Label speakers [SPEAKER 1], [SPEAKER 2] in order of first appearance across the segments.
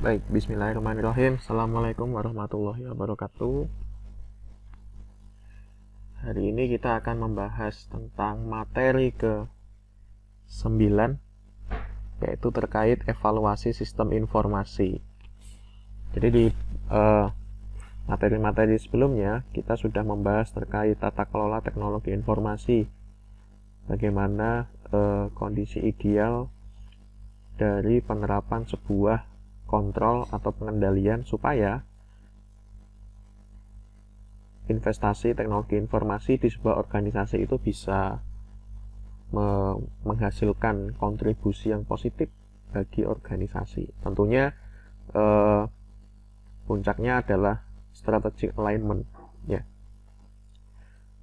[SPEAKER 1] Baik, bismillahirrahmanirrahim. Assalamualaikum warahmatullahi wabarakatuh. Hari ini kita akan membahas tentang materi ke-9, yaitu terkait evaluasi sistem informasi. Jadi di materi-materi sebelumnya kita sudah membahas terkait tata kelola teknologi informasi, bagaimana kondisi ideal dari penerapan sebuah kontrol atau pengendalian supaya investasi teknologi informasi di sebuah organisasi itu bisa menghasilkan kontribusi yang positif bagi organisasi. Tentunya puncaknya adalah strategic alignment, ya.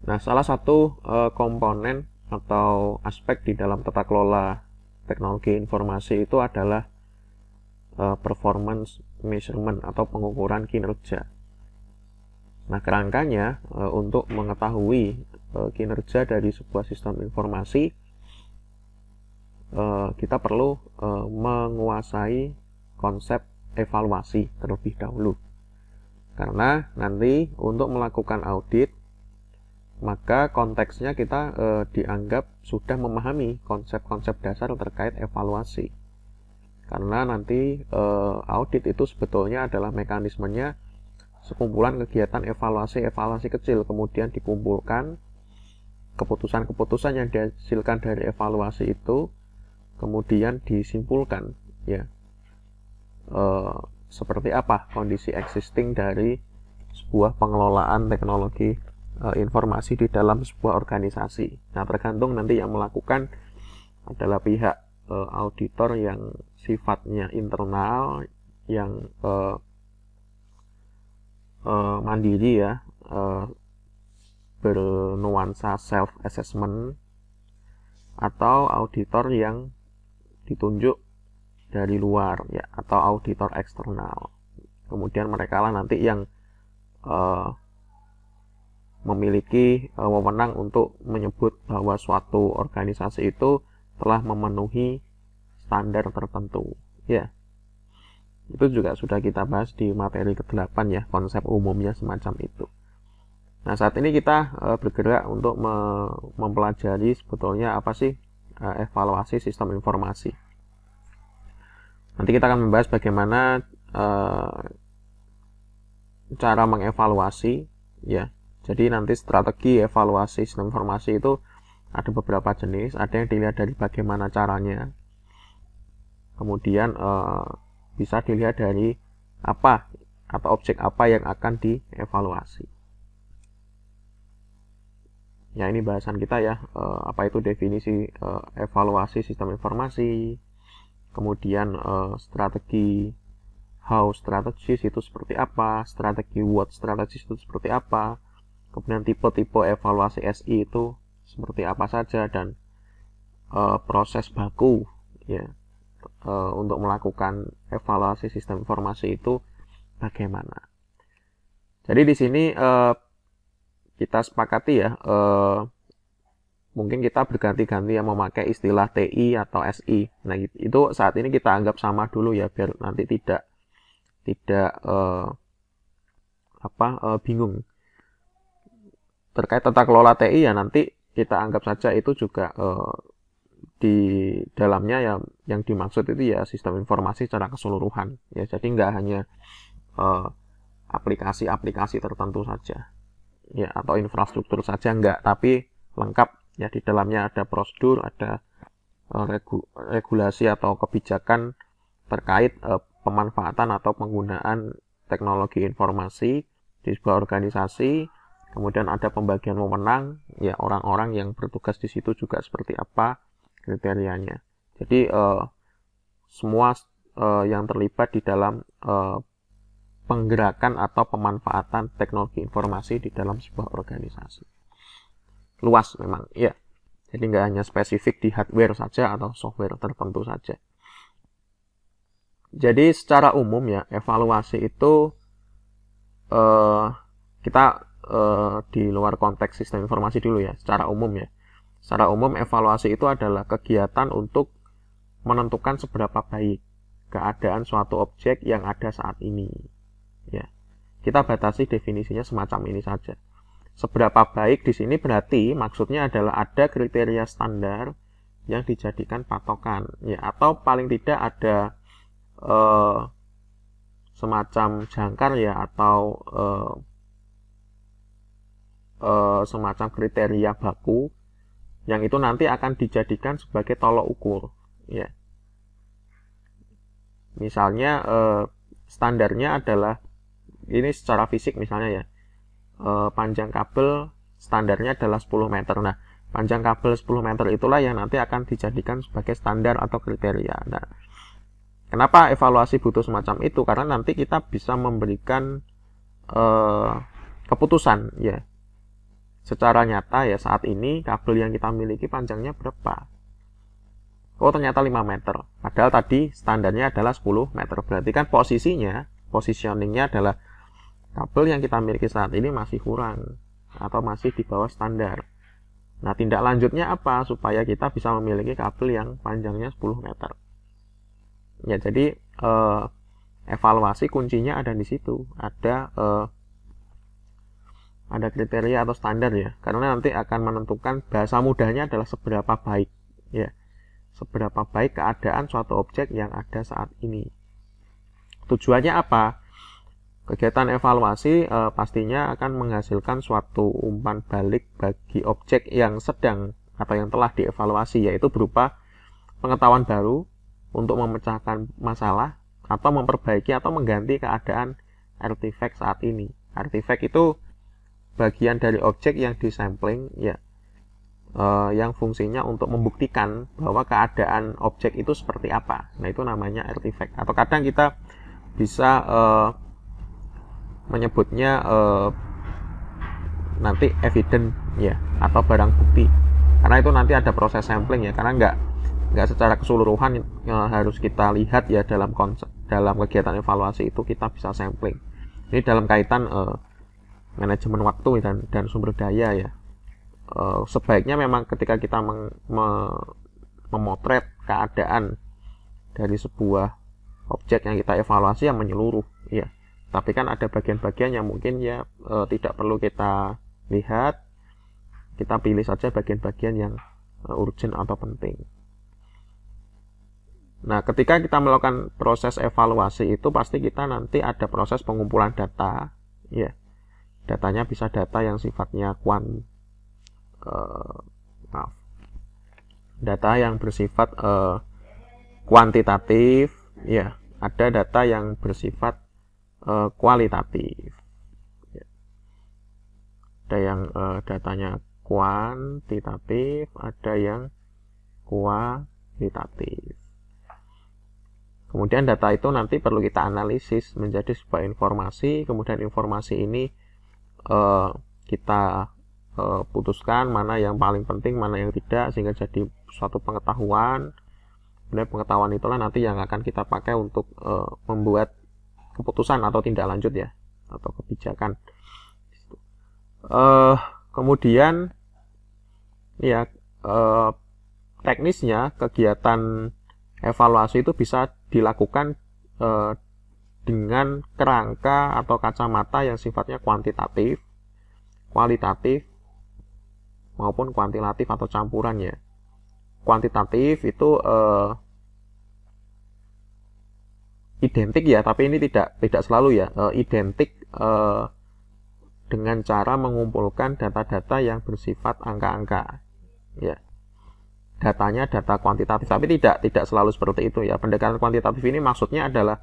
[SPEAKER 1] Nah, salah satu komponen atau aspek di dalam tata kelola teknologi informasi itu adalah performance measurement atau pengukuran kinerja. Nah, kerangkanya untuk mengetahui kinerja dari sebuah sistem informasi, kita perlu menguasai konsep evaluasi terlebih dahulu. Karena nanti untuk melakukan audit, maka konteksnya kita dianggap sudah memahami konsep-konsep dasar terkait evaluasi. Karena nanti audit itu sebetulnya adalah mekanismenya sekumpulan kegiatan evaluasi kecil, kemudian dikumpulkan keputusan-keputusan yang dihasilkan dari evaluasi itu kemudian disimpulkan, ya, seperti apa kondisi existing dari sebuah pengelolaan teknologi informasi di dalam sebuah organisasi. Nah, tergantung nanti yang melakukan adalah pihak auditor yang sifatnya internal, yang mandiri, ya, bernuansa self assessment, atau auditor yang ditunjuk dari luar, ya, atau auditor eksternal. Kemudian mereka lah nanti yang memiliki wewenang untuk menyebut bahwa suatu organisasi itu telah memenuhi standar tertentu, ya. Itu juga sudah kita bahas di materi ke-8, ya, konsep umumnya semacam itu. Nah, saat ini kita bergerak untuk mempelajari sebetulnya apa sih evaluasi sistem informasi. Nanti kita akan membahas bagaimana cara mengevaluasi, ya. Jadi nanti strategi evaluasi sistem informasi itu ada beberapa jenis. Ada yang dilihat dari bagaimana caranya, kemudian bisa dilihat dari apa atau objek apa yang akan dievaluasi. Ya, ini bahasan kita, ya. Apa itu definisi evaluasi sistem informasi, kemudian strategi, how strategis itu seperti apa, strategi what strategis itu seperti apa, kemudian tipe-tipe evaluasi SI itu seperti apa saja, dan proses baku, ya, untuk melakukan evaluasi sistem informasi itu bagaimana. Jadi di sini kita sepakati, ya, mungkin kita berganti-ganti yang memakai istilah TI atau SI. Nah, itu saat ini kita anggap sama dulu, ya, biar nanti tidak bingung. Terkait tata kelola TI, ya, nanti kita anggap saja itu juga di dalamnya, ya, yang dimaksud itu ya sistem informasi secara keseluruhan, ya. Jadi nggak hanya aplikasi-aplikasi tertentu saja, ya, atau infrastruktur saja, enggak, tapi lengkap, ya. Di dalamnya ada prosedur, ada regulasi atau kebijakan terkait pemanfaatan atau penggunaan teknologi informasi di sebuah organisasi. Kemudian ada pembagian wewenang, ya, orang-orang yang bertugas di situ juga seperti apa kriterianya. Jadi semua yang terlibat di dalam penggerakan atau pemanfaatan teknologi informasi di dalam sebuah organisasi. Luas memang, ya. Jadi nggak hanya spesifik di hardware saja atau software tertentu saja. Jadi secara umum, ya, evaluasi itu kita di luar konteks sistem informasi dulu, ya. Secara umum, ya. Secara umum evaluasi itu adalah kegiatan untuk menentukan seberapa baik keadaan suatu objek yang ada saat ini. Ya, kita batasi definisinya semacam ini saja. Seberapa baik di sini berarti maksudnya adalah ada kriteria standar yang dijadikan patokan, ya, atau paling tidak ada semacam jangkar ya, atau semacam kriteria baku yang itu nanti akan dijadikan sebagai tolok ukur, ya. Misalnya standarnya adalah ini secara fisik misalnya ya, panjang kabel standarnya adalah 10 meter. Nah, panjang kabel 10 meter itulah yang nanti akan dijadikan sebagai standar atau kriteria. Nah, kenapa evaluasi butuh semacam itu? Karena nanti kita bisa memberikan keputusan ya, secara nyata ya, saat ini kabel yang kita miliki panjangnya berapa. Oh, ternyata 5 meter. Padahal tadi standarnya adalah 10 meter. Berarti kan positioningnya adalah kabel yang kita miliki saat ini masih kurang atau masih di bawah standar. Nah, tindak lanjutnya apa supaya kita bisa memiliki kabel yang panjangnya 10 meter? Ya, jadi evaluasi kuncinya ada di situ. Ada kriteria atau standar ya, karena nanti akan menentukan, bahasa mudahnya adalah seberapa baik ya, seberapa baik keadaan suatu objek yang ada saat ini. Tujuannya apa? Kegiatan evaluasi pastinya akan menghasilkan suatu umpan balik bagi objek yang sedang atau yang telah dievaluasi, yaitu berupa pengetahuan baru untuk memecahkan masalah atau memperbaiki atau mengganti keadaan artifact saat ini. Artifact itu bagian dari objek yang disampling ya, yang fungsinya untuk membuktikan bahwa keadaan objek itu seperti apa. Nah, itu namanya artifact, atau kadang kita bisa menyebutnya nanti evidence ya, atau barang bukti, karena itu nanti ada proses sampling ya, karena nggak secara keseluruhan harus kita lihat ya dalam kegiatan evaluasi itu kita bisa sampling. Ini dalam kaitan manajemen waktu dan sumber daya ya. Sebaiknya memang ketika kita memotret keadaan dari sebuah objek yang kita evaluasi yang menyeluruh ya. Tapi kan ada bagian-bagian yang mungkin ya tidak perlu kita lihat. Kita pilih saja bagian-bagian yang urgent atau penting. Nah, ketika kita melakukan proses evaluasi itu pasti kita nanti ada proses pengumpulan data ya. Datanya bisa data yang sifatnya data yang bersifat kuantitatif ya, ada data yang bersifat kualitatif ya. Ada yang datanya kuantitatif, ada yang kualitatif. Kemudian data itu nanti perlu kita analisis menjadi sebuah informasi, kemudian informasi ini kita putuskan mana yang paling penting, mana yang tidak, sehingga jadi suatu pengetahuan. Kemudian pengetahuan itulah nanti yang akan kita pakai untuk membuat keputusan atau tindak lanjut ya, atau kebijakan. Kemudian ya teknisnya kegiatan evaluasi itu bisa dilakukan dengan kerangka atau kacamata yang sifatnya kuantitatif, kualitatif, maupun kuantitatif atau campurannya. Kuantitatif itu identik ya, tapi ini tidak selalu ya, identik dengan cara mengumpulkan data-data yang bersifat angka-angka ya. Datanya data kuantitatif, tapi tidak selalu seperti itu ya. Pendekatan kuantitatif ini maksudnya adalah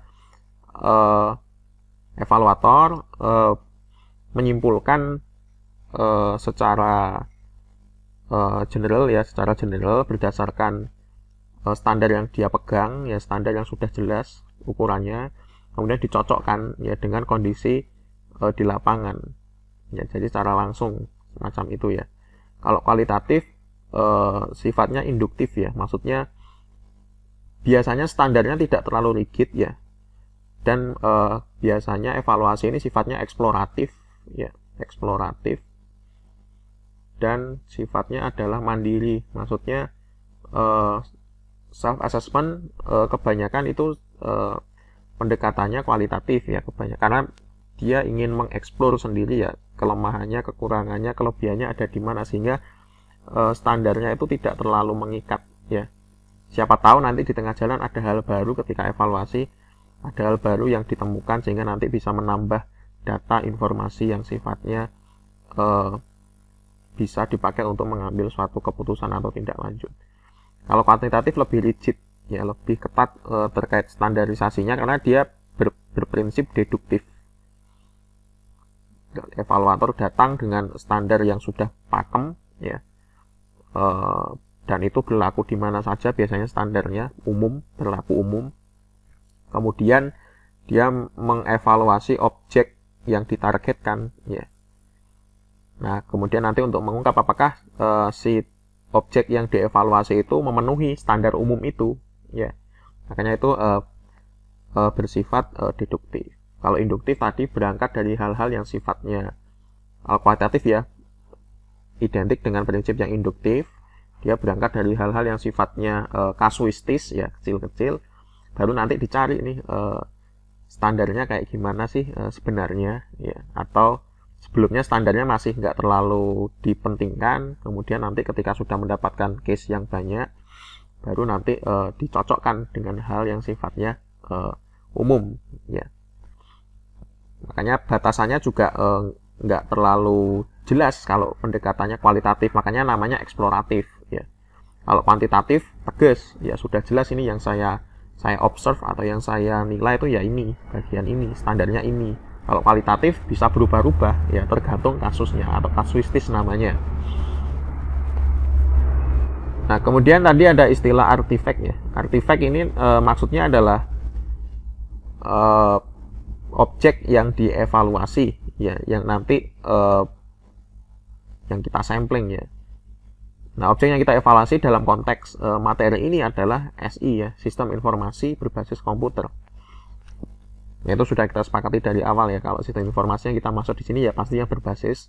[SPEAKER 1] evaluator menyimpulkan secara general ya, secara general berdasarkan standar yang dia pegang ya, standar yang sudah jelas ukurannya, kemudian dicocokkan ya dengan kondisi di lapangan ya, jadi secara langsung semacam itu ya. Kalau kualitatif sifatnya induktif ya, maksudnya biasanya standarnya tidak terlalu rigid ya, dan biasanya evaluasi ini sifatnya eksploratif ya, eksploratif, dan sifatnya adalah mandiri. Maksudnya self assessment kebanyakan itu pendekatannya kualitatif ya kebanyakan, karena dia ingin mengeksplor sendiri ya kelemahannya, kekurangannya, kelebihannya ada di mana, sehingga standarnya itu tidak terlalu mengikat ya. Siapa tahu nanti di tengah jalan ada hal baru ketika evaluasi, ada hal baru yang ditemukan sehingga nanti bisa menambah data informasi yang sifatnya bisa dipakai untuk mengambil suatu keputusan atau tindak lanjut. Kalau kuantitatif lebih rigid ya, lebih ketat terkait standarisasinya karena dia berprinsip deduktif. Evaluator datang dengan standar yang sudah pakem ya, dan itu berlaku di mana saja, biasanya standarnya umum, berlaku umum. Kemudian dia mengevaluasi objek yang ditargetkan ya. Nah, kemudian nanti untuk mengungkap apakah si objek yang dievaluasi itu memenuhi standar umum itu ya. Makanya itu bersifat deduktif. Kalau induktif tadi berangkat dari hal-hal yang sifatnya kualitatif ya, identik dengan prinsip yang induktif. Dia berangkat dari hal-hal yang sifatnya kasuistis ya, kecil-kecil, baru nanti dicari nih standarnya kayak gimana sih sebenarnya ya, atau sebelumnya standarnya masih nggak terlalu dipentingkan, kemudian nanti ketika sudah mendapatkan case yang banyak, baru nanti dicocokkan dengan hal yang sifatnya umum ya. Makanya batasannya juga nggak terlalu jelas kalau pendekatannya kualitatif, makanya namanya eksploratif ya. Kalau kuantitatif tegas ya, sudah jelas ini yang saya observe atau yang saya nilai itu ya ini, bagian ini, standarnya ini. Kalau kualitatif bisa berubah-ubah ya, tergantung kasusnya atau kasuistis namanya. Nah, kemudian tadi ada istilah artifact ya. Artifact ini maksudnya adalah objek yang dievaluasi ya, yang nanti yang kita sampling ya. Nah, objek yang kita evaluasi dalam konteks materi ini adalah SI ya, sistem informasi berbasis komputer. Itu sudah kita sepakati dari awal ya, kalau sistem informasi yang kita masuk di sini ya pastinya berbasis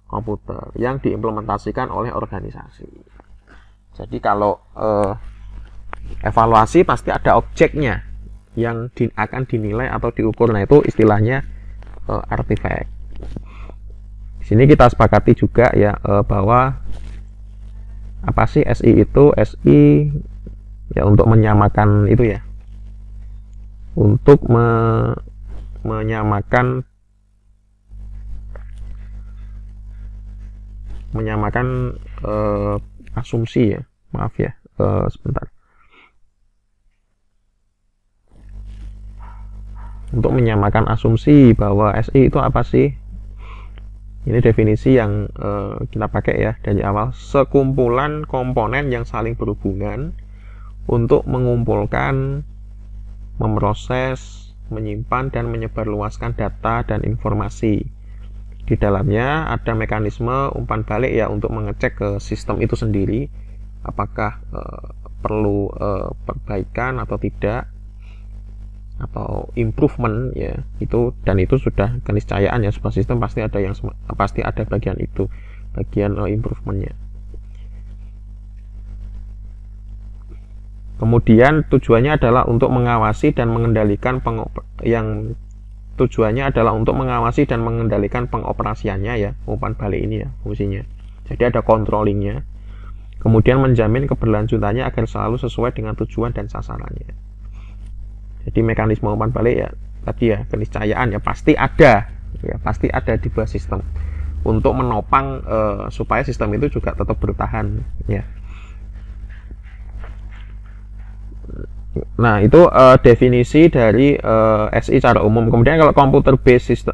[SPEAKER 1] komputer yang diimplementasikan oleh organisasi. Jadi kalau evaluasi pasti ada objeknya yang akan dinilai atau diukur. Nah, itu istilahnya artifact. Di sini kita sepakati juga ya bahwa apa sih SI itu? SI ya untuk menyamakan itu ya, untuk menyamakan asumsi ya, maaf ya, sebentar, untuk menyamakan asumsi bahwa SI itu apa sih. Ini definisi yang kita pakai ya dari awal, sekumpulan komponen yang saling berhubungan untuk mengumpulkan, memproses, menyimpan, dan menyebarluaskan data dan informasi. Di dalamnya ada mekanisme umpan balik ya, untuk mengecek ke sistem itu sendiri apakah perlu perbaikan atau tidak, atau improvement ya, itu, dan itu sudah keniscayaan ya, sebuah sistem pasti ada bagian itu, bagian improvementnya. Kemudian tujuannya adalah untuk mengawasi dan mengendalikan pengoperasiannya ya, umpan balik ini ya fungsinya. Jadi ada controllingnya. Kemudian menjamin keberlanjutannya agar selalu sesuai dengan tujuan dan sasarannya. Jadi mekanisme umpan balik ya tadi ya, keniscayaan ya pasti ada di bawah sistem untuk menopang supaya sistem itu juga tetap bertahan ya. Nah, itu definisi dari SI secara umum. Kemudian kalau computer based system,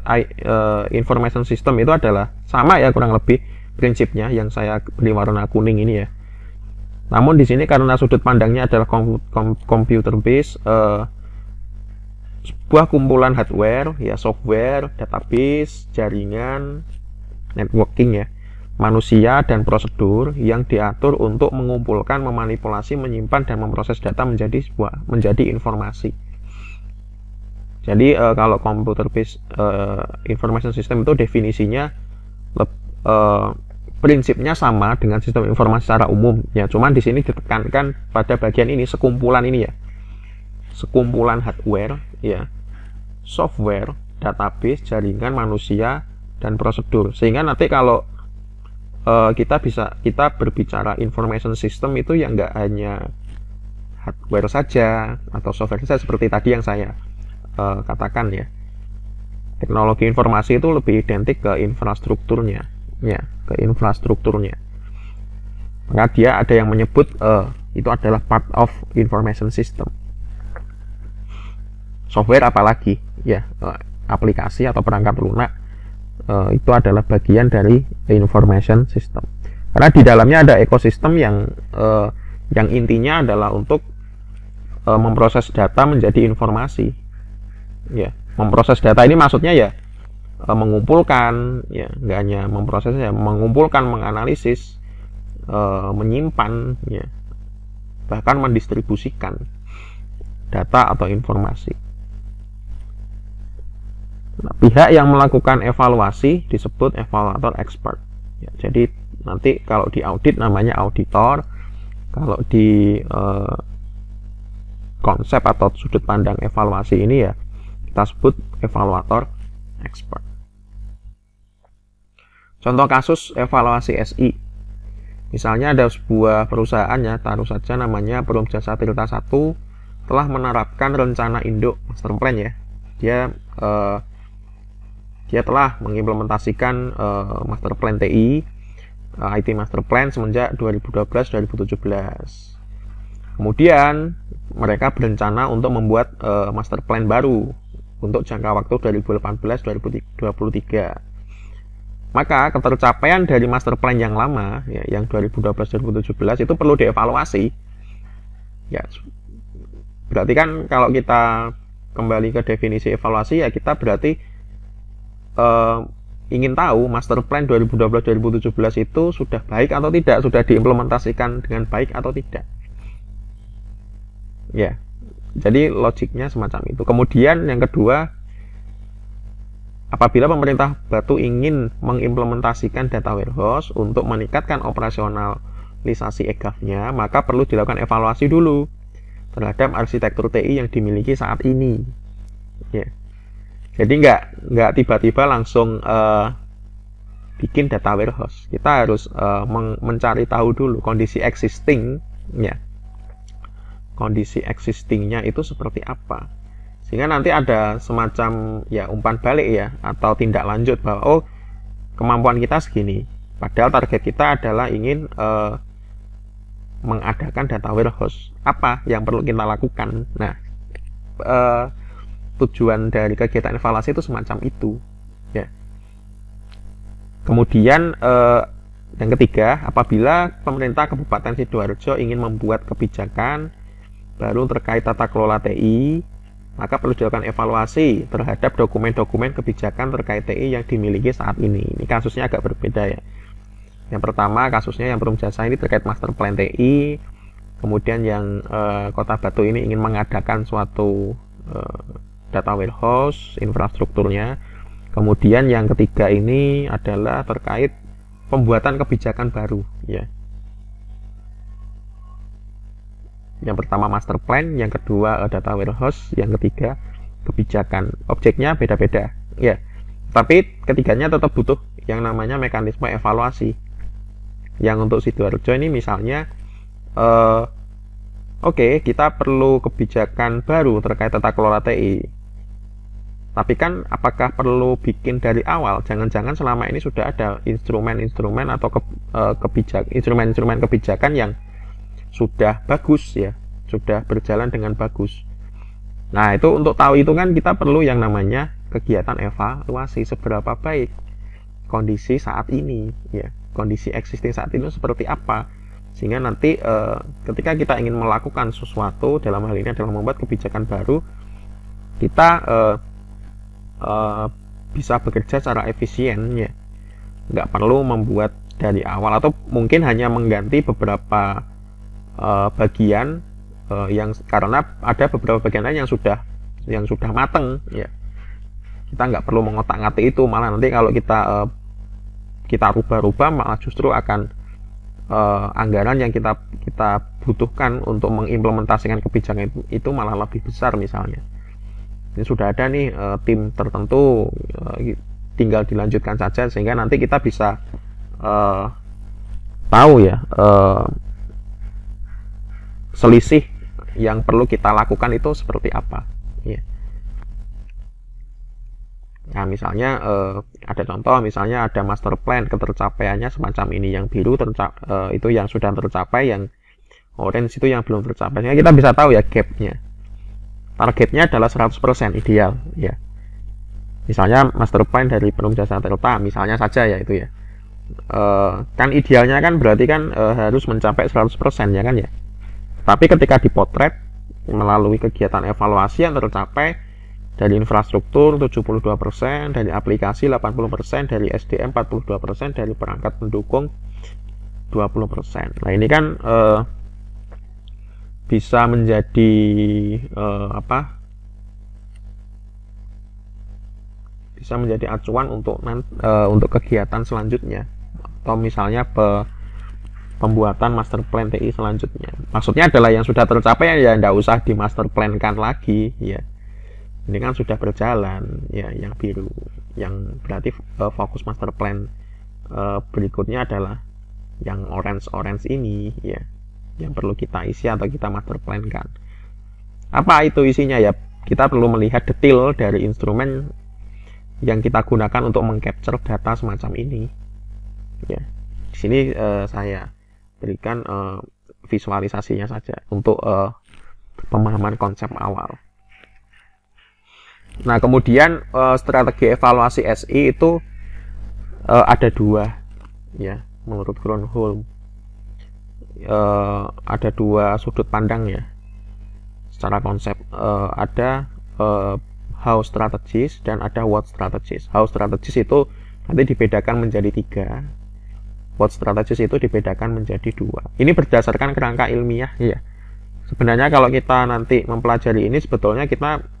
[SPEAKER 1] information system itu adalah sama ya, kurang lebih prinsipnya yang saya beri warna kuning ini ya. Namun di sini karena sudut pandangnya adalah computer based, sebuah kumpulan hardware ya, software, database, jaringan, networking ya, manusia dan prosedur yang diatur untuk mengumpulkan, memanipulasi, menyimpan, dan memproses data menjadi informasi. Jadi kalau computer based information system itu definisinya prinsipnya sama dengan sistem informasi secara umum ya, cuman di sini ditekankan pada bagian ini, sekumpulan ini ya. sekumpulan hardware, ya, software, database, jaringan, manusia, dan prosedur. Sehingga nanti kalau kita berbicara information system itu yang nggak hanya hardware saja atau software saja seperti tadi yang saya katakan, ya. Teknologi informasi itu lebih identik ke infrastrukturnya, ya, ke infrastrukturnya. Maka dia ada yang menyebut itu adalah part of information system. Software apalagi, ya, aplikasi atau perangkat lunak itu adalah bagian dari information system. Karena di dalamnya ada ekosistem yang intinya adalah untuk memproses data menjadi informasi, ya. Memproses data ini maksudnya ya mengumpulkan, ya, nggak hanya memprosesnya, mengumpulkan, menganalisis, menyimpan, ya, bahkan mendistribusikan data atau informasi. Nah, pihak yang melakukan evaluasi disebut evaluator expert, ya. Jadi nanti kalau di audit namanya auditor, kalau di konsep atau sudut pandang evaluasi ini ya kita sebut evaluator expert. Contoh kasus evaluasi SI. Misalnya ada sebuah perusahaan, ya, taruh saja namanya Perum Jasa Tirta 1, telah menerapkan rencana induk master plan, ya. Dia telah mengimplementasikan master plan TI, IT master plan semenjak 2012-2017. Kemudian mereka berencana untuk membuat master plan baru untuk jangka waktu 2018-2023. Maka ketercapaian dari master plan yang lama, ya, yang 2012-2017 itu perlu dievaluasi. Ya, berarti kan kalau kita kembali ke definisi evaluasi, ya kita berarti ingin tahu master plan 2012-2017 itu sudah baik atau tidak, sudah diimplementasikan dengan baik atau tidak. Ya. Jadi logiknya semacam itu. Kemudian yang kedua, apabila pemerintah Batu ingin mengimplementasikan data warehouse untuk meningkatkan operasionalisasi EGAF-nya, maka perlu dilakukan evaluasi dulu terhadap arsitektur TI yang dimiliki saat ini. Ya. Jadi nggak tiba-tiba langsung bikin data warehouse. Kita harus mencari tahu dulu kondisi existing, ya. Kondisi existingnya itu seperti apa, sehingga nanti ada semacam ya umpan balik, ya, atau tindak lanjut bahwa oh, kemampuan kita segini, padahal target kita adalah ingin mengadakan data warehouse. Apa yang perlu kita lakukan? Nah, tujuan dari kegiatan evaluasi itu semacam itu, ya. Kemudian yang ketiga, apabila pemerintah Kabupaten Sidoarjo ingin membuat kebijakan baru terkait tata kelola TI, maka perlu dilakukan evaluasi terhadap dokumen-dokumen kebijakan terkait TI yang dimiliki saat ini. Ini kasusnya agak berbeda, ya. Yang pertama kasusnya yang Perum Jasa ini terkait master plan TI, kemudian yang Kota Batu ini ingin mengadakan suatu data warehouse, infrastrukturnya. Kemudian yang ketiga ini adalah terkait pembuatan kebijakan baru, ya. Yang pertama master plan, yang kedua data warehouse, yang ketiga kebijakan. Objeknya beda-beda, ya. Tapi ketiganya tetap butuh yang namanya mekanisme evaluasi. Yang untuk Sidoarjo ini misalnya, oke, kita perlu kebijakan baru terkait tata kelola TI. Tapi kan apakah perlu bikin dari awal? Jangan-jangan selama ini sudah ada instrumen-instrumen atau instrumen-instrumen kebijakan yang sudah bagus, ya, sudah berjalan dengan bagus. Nah, itu untuk tahu itu kan kita perlu yang namanya kegiatan evaluasi, seberapa baik kondisi saat ini, ya, kondisi existing saat ini seperti apa, sehingga nanti ketika kita ingin melakukan sesuatu, dalam hal ini adalah membuat kebijakan baru, kita bisa bekerja secara efisien, ya. Nggak perlu membuat dari awal, atau mungkin hanya mengganti beberapa bagian yang karena ada beberapa bagian lain yang sudah matang, ya. Kita nggak perlu mengotak-ngatik itu, malah nanti kalau kita rubah-rubah malah justru akan anggaran yang kita butuhkan untuk mengimplementasikan kebijakan itu malah lebih besar. Misalnya ini sudah ada nih tim tertentu, tinggal dilanjutkan saja sehingga nanti kita bisa tahu ya selisih yang perlu kita lakukan itu seperti apa ya. Nah, misalnya ada contoh, misalnya ada master plan, ketercapaiannya semacam ini, yang biru itu yang sudah tercapai, yang orange itu yang belum tercapai. Sehingga kita bisa tahu ya gapnya. Targetnya adalah 100% ideal ya. Misalnya master plan dari Perum Jasa Tirta, misalnya saja ya itu ya. Kan idealnya kan berarti kan harus mencapai 100% ya kan ya. Tapi ketika dipotret melalui kegiatan evaluasi yang tercapai dari infrastruktur 72%, dari aplikasi 80%, dari SDM 42%, dari perangkat pendukung 20%. Nah, ini kan bisa menjadi bisa menjadi acuan untuk kegiatan selanjutnya, atau misalnya pembuatan master plan TI selanjutnya. Maksudnya adalah yang sudah tercapai ya tidak usah di master plan kan lagi ya. Ini kan sudah berjalan ya, yang biru, yang berarti fokus master plan berikutnya adalah yang orange ini ya, yang perlu kita isi atau kita master plan kan. Apa itu isinya ya? Kita perlu melihat detail dari instrumen yang kita gunakan untuk mengcapture data semacam ini ya. Di sini saya berikan visualisasinya saja untuk pemahaman konsep awal. Nah, kemudian strategi evaluasi SI itu ada dua ya, menurut Gronholm. Ada dua sudut pandang ya secara konsep. Ada how strategies dan ada what strategies. How strategies itu nanti dibedakan menjadi 3. What strategies itu dibedakan menjadi 2. Ini berdasarkan kerangka ilmiah ya. Sebenarnya kalau kita nanti mempelajari ini, sebetulnya kita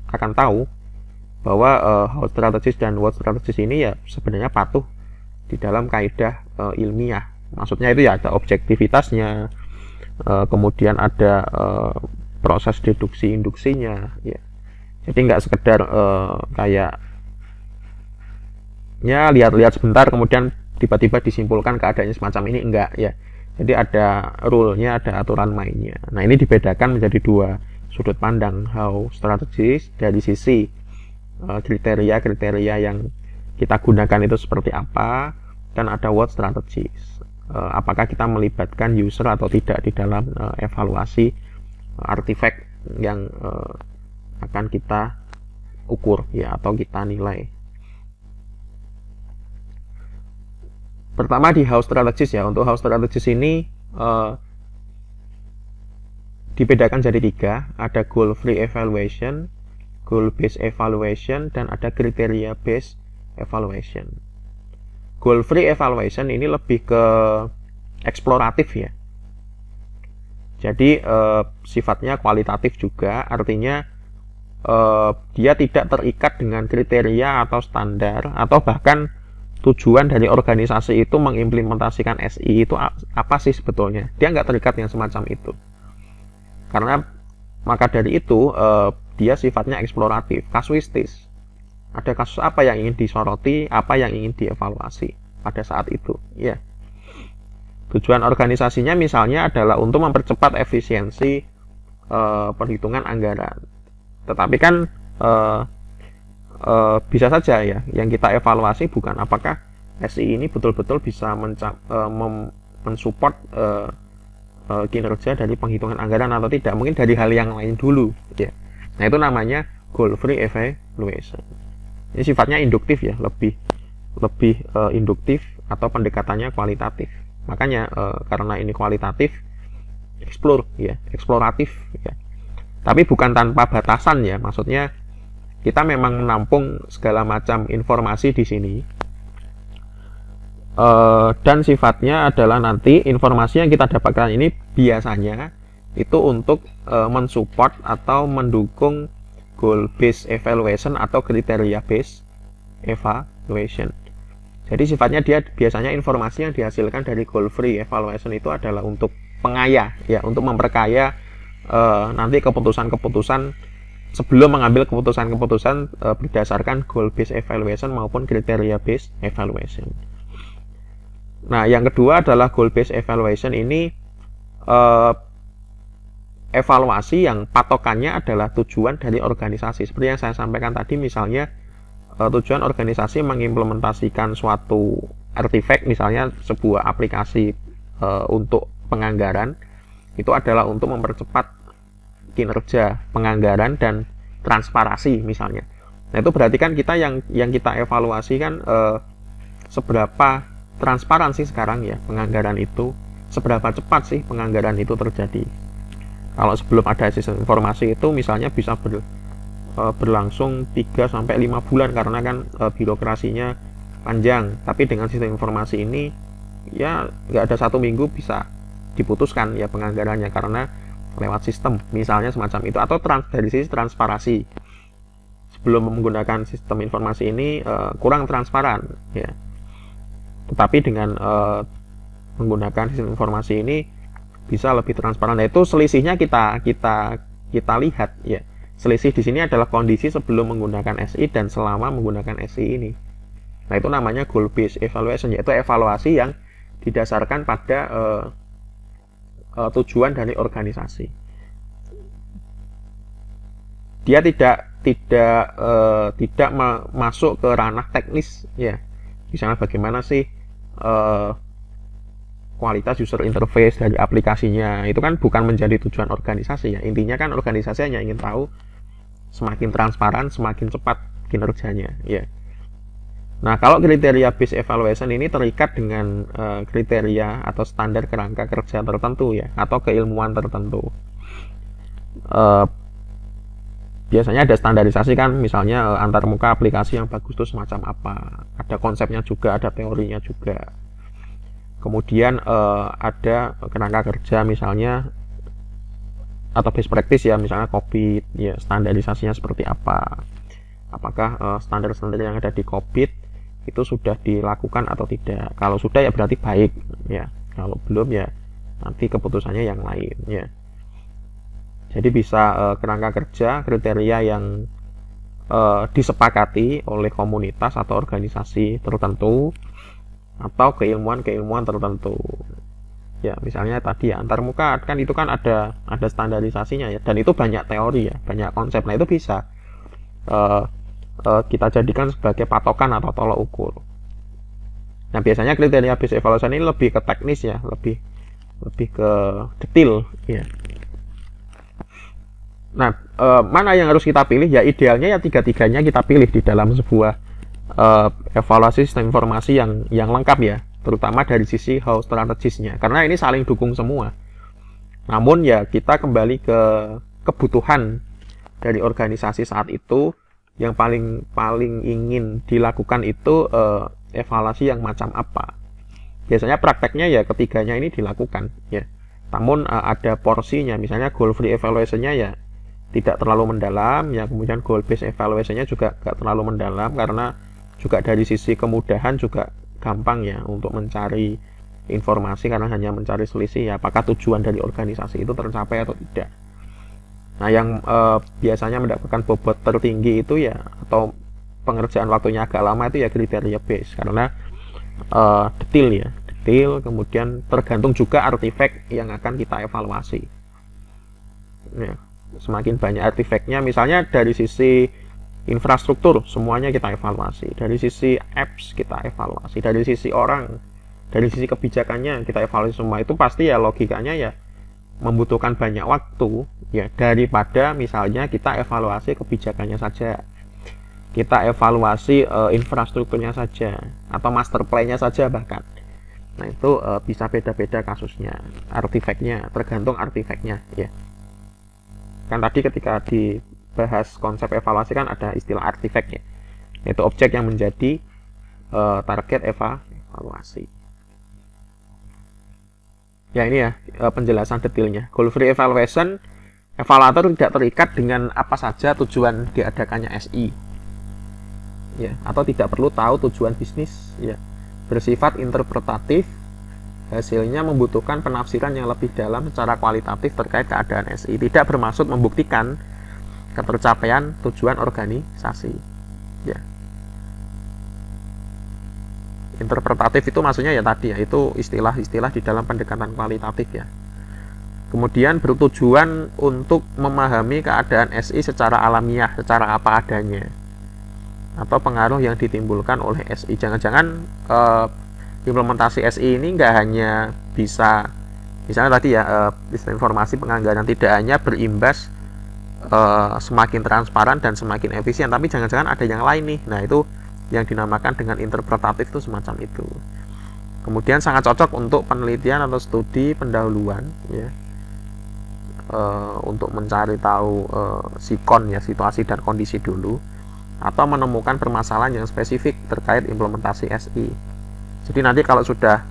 [SPEAKER 1] akan tahu bahwa how strategies dan what strategies ini ya sebenarnya patuh di dalam kaidah ilmiah. Maksudnya itu ya ada objektivitasnya, kemudian ada proses deduksi induksinya ya. Jadi nggak sekedar kayak ya lihat-lihat sebentar kemudian tiba-tiba disimpulkan keadaannya semacam ini, enggak ya. Jadi ada rule-nya, ada aturan mainnya. Nah, ini dibedakan menjadi 2 sudut pandang. How strategies dari sisi kriteria-kriteria yang kita gunakan itu seperti apa, dan ada what strategies, apakah kita melibatkan user atau tidak di dalam evaluasi artifact yang akan kita ukur ya, atau kita nilai. Pertama di how strategies ya. Untuk how strategies ini dibedakan jadi 3. Ada goal free evaluation, goal based evaluation, dan ada kriteria based evaluation. Goal free evaluation ini lebih ke eksploratif ya. Jadi sifatnya kualitatif juga, artinya dia tidak terikat dengan kriteria atau standar, atau bahkan tujuan dari organisasi itu mengimplementasikan SI itu apa sih sebetulnya. Dia nggak terikat yang semacam itu. Karena maka dari itu dia sifatnya eksploratif, kasuistis. Ada kasus apa yang ingin disoroti, apa yang ingin dievaluasi pada saat itu ya. Tujuan organisasinya misalnya adalah untuk mempercepat efisiensi perhitungan anggaran. Tetapi kan bisa saja ya, yang kita evaluasi bukan apakah SI ini betul-betul bisa mensupport kinerja dari penghitungan anggaran atau tidak. Mungkin dari hal yang lain dulu ya. Nah, itu namanya goal free evaluation. Ini sifatnya induktif ya, lebih induktif atau pendekatannya kualitatif. Makanya karena ini kualitatif, eksploratif ya. Tapi bukan tanpa batasan ya. Maksudnya kita memang menampung segala macam informasi di sini. Dan sifatnya adalah nanti informasi yang kita dapatkan ini biasanya itu untuk mensupport atau mendukung goal based evaluation atau kriteria based evaluation. Jadi sifatnya dia biasanya informasi yang dihasilkan dari goal free evaluation itu adalah untuk pengaya ya, untuk memperkaya nanti keputusan-keputusan sebelum mengambil keputusan-keputusan berdasarkan goal based evaluation maupun kriteria based evaluation. Nah, yang kedua adalah goal based evaluation ini evaluasi yang patokannya adalah tujuan dari organisasi. Seperti yang saya sampaikan tadi, misalnya tujuan organisasi mengimplementasikan suatu artifact, misalnya sebuah aplikasi untuk penganggaran, itu adalah untuk mempercepat kinerja penganggaran dan transparansi misalnya. Nah, itu berarti kan kita yang kita evaluasi kan seberapa transparansi sekarang ya penganggaran itu, seberapa cepat sih penganggaran itu terjadi. Kalau sebelum ada sistem informasi itu misalnya bisa berlangsung 3-5 bulan karena kan birokrasinya panjang, tapi dengan sistem informasi ini ya nggak ada 1 minggu bisa diputuskan ya penganggarannya karena lewat sistem misalnya semacam itu. Atau dari sisi transparansi, sebelum menggunakan sistem informasi ini kurang transparan ya, tetapi dengan menggunakan sistem informasi ini bisa lebih transparan. Nah, itu selisihnya kita lihat ya. Selisih di sini adalah kondisi sebelum menggunakan SI dan selama menggunakan SI ini. Nah, itu namanya goal based evaluation, yaitu evaluasi yang didasarkan pada tujuan dari organisasi. Dia tidak masuk ke ranah teknis ya. Misalnya bagaimana sih kualitas user interface dari aplikasinya, itu kan bukan menjadi tujuan organisasi ya. Intinya kan organisasi hanya ingin tahu semakin transparan, semakin cepat kinerjanya ya. Nah, kalau kriteria based evaluation ini terikat dengan kriteria atau standar kerangka kerja tertentu ya, atau keilmuan tertentu. Biasanya ada standarisasi kan, misalnya antarmuka aplikasi yang bagus itu semacam apa, ada konsepnya juga, ada teorinya juga. Kemudian ada kerangka kerja misalnya atau best practice ya, misalnya COVID ya, standarisasinya seperti apa, apakah standar-standar yang ada di COVID itu sudah dilakukan atau tidak. Kalau sudah ya berarti baik ya, kalau belum ya nanti keputusannya yang lain ya. Jadi bisa kerangka kerja, kriteria yang disepakati oleh komunitas atau organisasi tertentu, atau keilmuan tertentu ya. Misalnya tadi ya, antarmuka kan itu kan ada standarisasinya ya, dan itu banyak teori ya, banyak konsep. Nah, itu bisa kita jadikan sebagai patokan atau tolok ukur. Nah, biasanya kriteria based evaluation ini lebih ke teknis ya, lebih ke detail ya. Nah, mana yang harus kita pilih ya? Idealnya ya tiga-tiganya kita pilih di dalam sebuah evaluasi sistem informasi yang lengkap ya, terutama dari sisi how strategisnya, karena ini saling dukung semua. Namun ya kita kembali ke kebutuhan dari organisasi saat itu, yang paling ingin dilakukan itu evaluasi yang macam apa. Biasanya prakteknya ya ketiganya ini dilakukan ya, namun ada porsinya. Misalnya goal free evaluation-nya ya tidak terlalu mendalam ya, kemudian goal based evaluation-nya juga gak terlalu mendalam, karena juga dari sisi kemudahan juga gampang ya untuk mencari informasi, karena hanya mencari selisih ya, apakah tujuan dari organisasi itu tercapai atau tidak. Nah, yang biasanya mendapatkan bobot tertinggi itu ya, atau pengerjaan waktunya agak lama itu ya kriteria base, karena detail, kemudian tergantung juga artifact yang akan kita evaluasi ya. Semakin banyak artifactnya, misalnya dari sisi infrastruktur semuanya kita evaluasi, dari sisi apps kita evaluasi, dari sisi orang, dari sisi kebijakannya kita evaluasi semua, itu pasti ya logikanya ya membutuhkan banyak waktu ya, daripada misalnya kita evaluasi kebijakannya saja, kita evaluasi infrastrukturnya saja, atau master plan-nya saja bahkan. Nah, itu bisa beda-beda kasusnya, artifactnya, tergantung artifactnya ya. Kan tadi ketika dibahas konsep evaluasi kan ada istilah artifact ya, yaitu objek yang menjadi target evaluasi. Ya, ini ya penjelasan detailnya. Goal free evaluation, evaluator tidak terikat dengan apa saja tujuan diadakannya SI ya, atau tidak perlu tahu tujuan bisnis ya. bersifat interpretatif, hasilnya membutuhkan penafsiran yang lebih dalam secara kualitatif terkait keadaan SI, tidak bermaksud membuktikan ketercapaian tujuan organisasi. Ya. Interpretatif itu maksudnya ya tadi ya, itu istilah-istilah di dalam pendekatan kualitatif ya. Kemudian bertujuan untuk memahami keadaan SI secara alamiah, secara apa adanya, atau pengaruh yang ditimbulkan oleh SI. Jangan-jangan implementasi SI ini nggak hanya bisa, misalnya tadi ya, sistem informasi penganggaran tidak hanya berimbas semakin transparan dan semakin efisien, tapi jangan-jangan ada yang lain nih. Nah, itu yang dinamakan dengan interpretatif itu semacam itu. Kemudian sangat cocok untuk penelitian atau studi pendahuluan ya, untuk mencari tahu sikon ya, situasi dan kondisi dulu, atau menemukan permasalahan yang spesifik terkait implementasi SI. Jadi nanti kalau sudah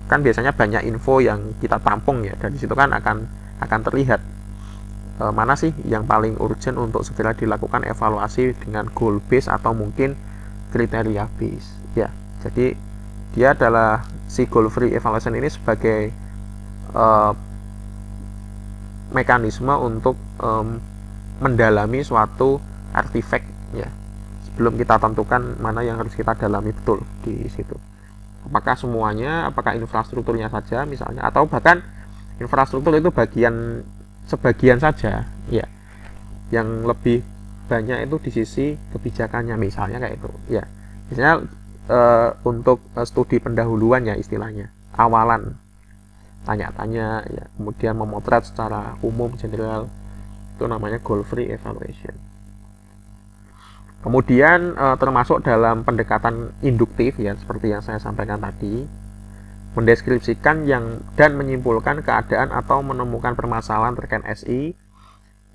[SPEAKER 1] kan biasanya banyak info yang kita tampung ya, dari situ kan akan terlihat mana sih yang paling urgent untuk segera dilakukan evaluasi dengan goal base atau mungkin kriteria base ya. Jadi dia adalah si goal free evaluation ini sebagai mekanisme untuk mendalami suatu artifact ya, sebelum kita tentukan mana yang harus kita dalami betul di situ. Apakah semuanya, apakah infrastrukturnya saja misalnya, atau bahkan infrastruktur itu sebagian saja ya, yang lebih banyak itu di sisi kebijakannya misalnya kayak itu ya. Misalnya untuk studi pendahuluan ya, istilahnya awalan, tanya-tanya ya, kemudian memotret secara umum general, itu namanya goal free evaluation. Kemudian termasuk dalam pendekatan induktif ya, seperti yang saya sampaikan tadi, mendeskripsikan dan menyimpulkan keadaan atau menemukan permasalahan terkait SI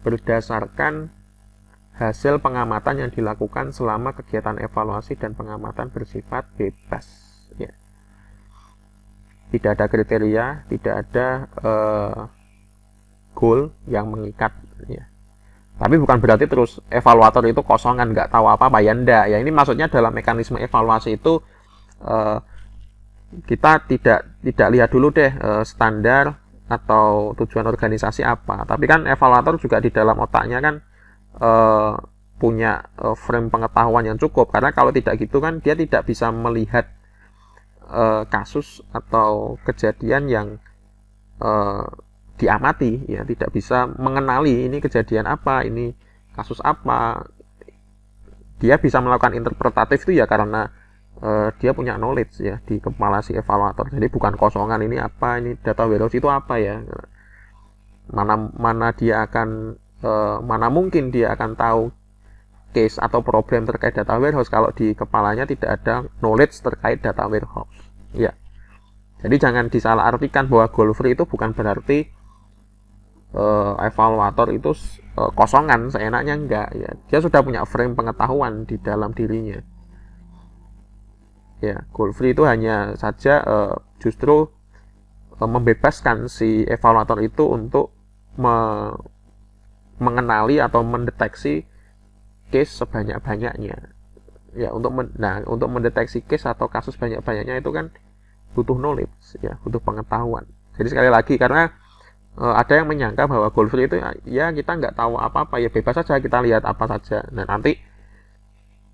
[SPEAKER 1] berdasarkan hasil pengamatan yang dilakukan selama kegiatan evaluasi dan pengamatan bersifat bebas ya. Tidak ada kriteria, tidak ada goal yang mengikat ya. Tapi bukan berarti terus evaluator itu kosongan, nggak tahu apa-apa ya, enggak ya. Ini maksudnya dalam mekanisme evaluasi itu kita tidak lihat dulu deh standar atau tujuan organisasi apa, tapi kan evaluator juga di dalam otaknya kan punya frame pengetahuan yang cukup, karena kalau tidak gitu kan dia tidak bisa melihat kasus atau kejadian yang diamati ya, tidak bisa mengenali ini kejadian apa, ini kasus apa. Dia bisa melakukan interpretatif itu ya karena dia punya knowledge ya di kepala si evaluator. Jadi bukan kosongan, ini apa, ini data warehouse itu apa ya, mana dia akan mana mungkin dia akan tahu case atau problem terkait data warehouse kalau di kepalanya tidak ada knowledge terkait data warehouse ya. Jadi jangan disalahartikan bahwa goal free itu bukan berarti evaluator itu kosongan seenaknya, enggak ya. Dia sudah punya frame pengetahuan di dalam dirinya ya. Goal free itu hanya saja justru membebaskan si evaluator itu untuk mengenali atau mendeteksi case sebanyak-banyaknya ya. Untuk mendeteksi case atau kasus banyak-banyaknya itu kan butuh knowledge ya, butuh pengetahuan. Jadi sekali lagi, karena ada yang menyangka bahwa goal free itu ya kita nggak tahu apa-apa ya, bebas saja kita lihat apa saja. Nah nanti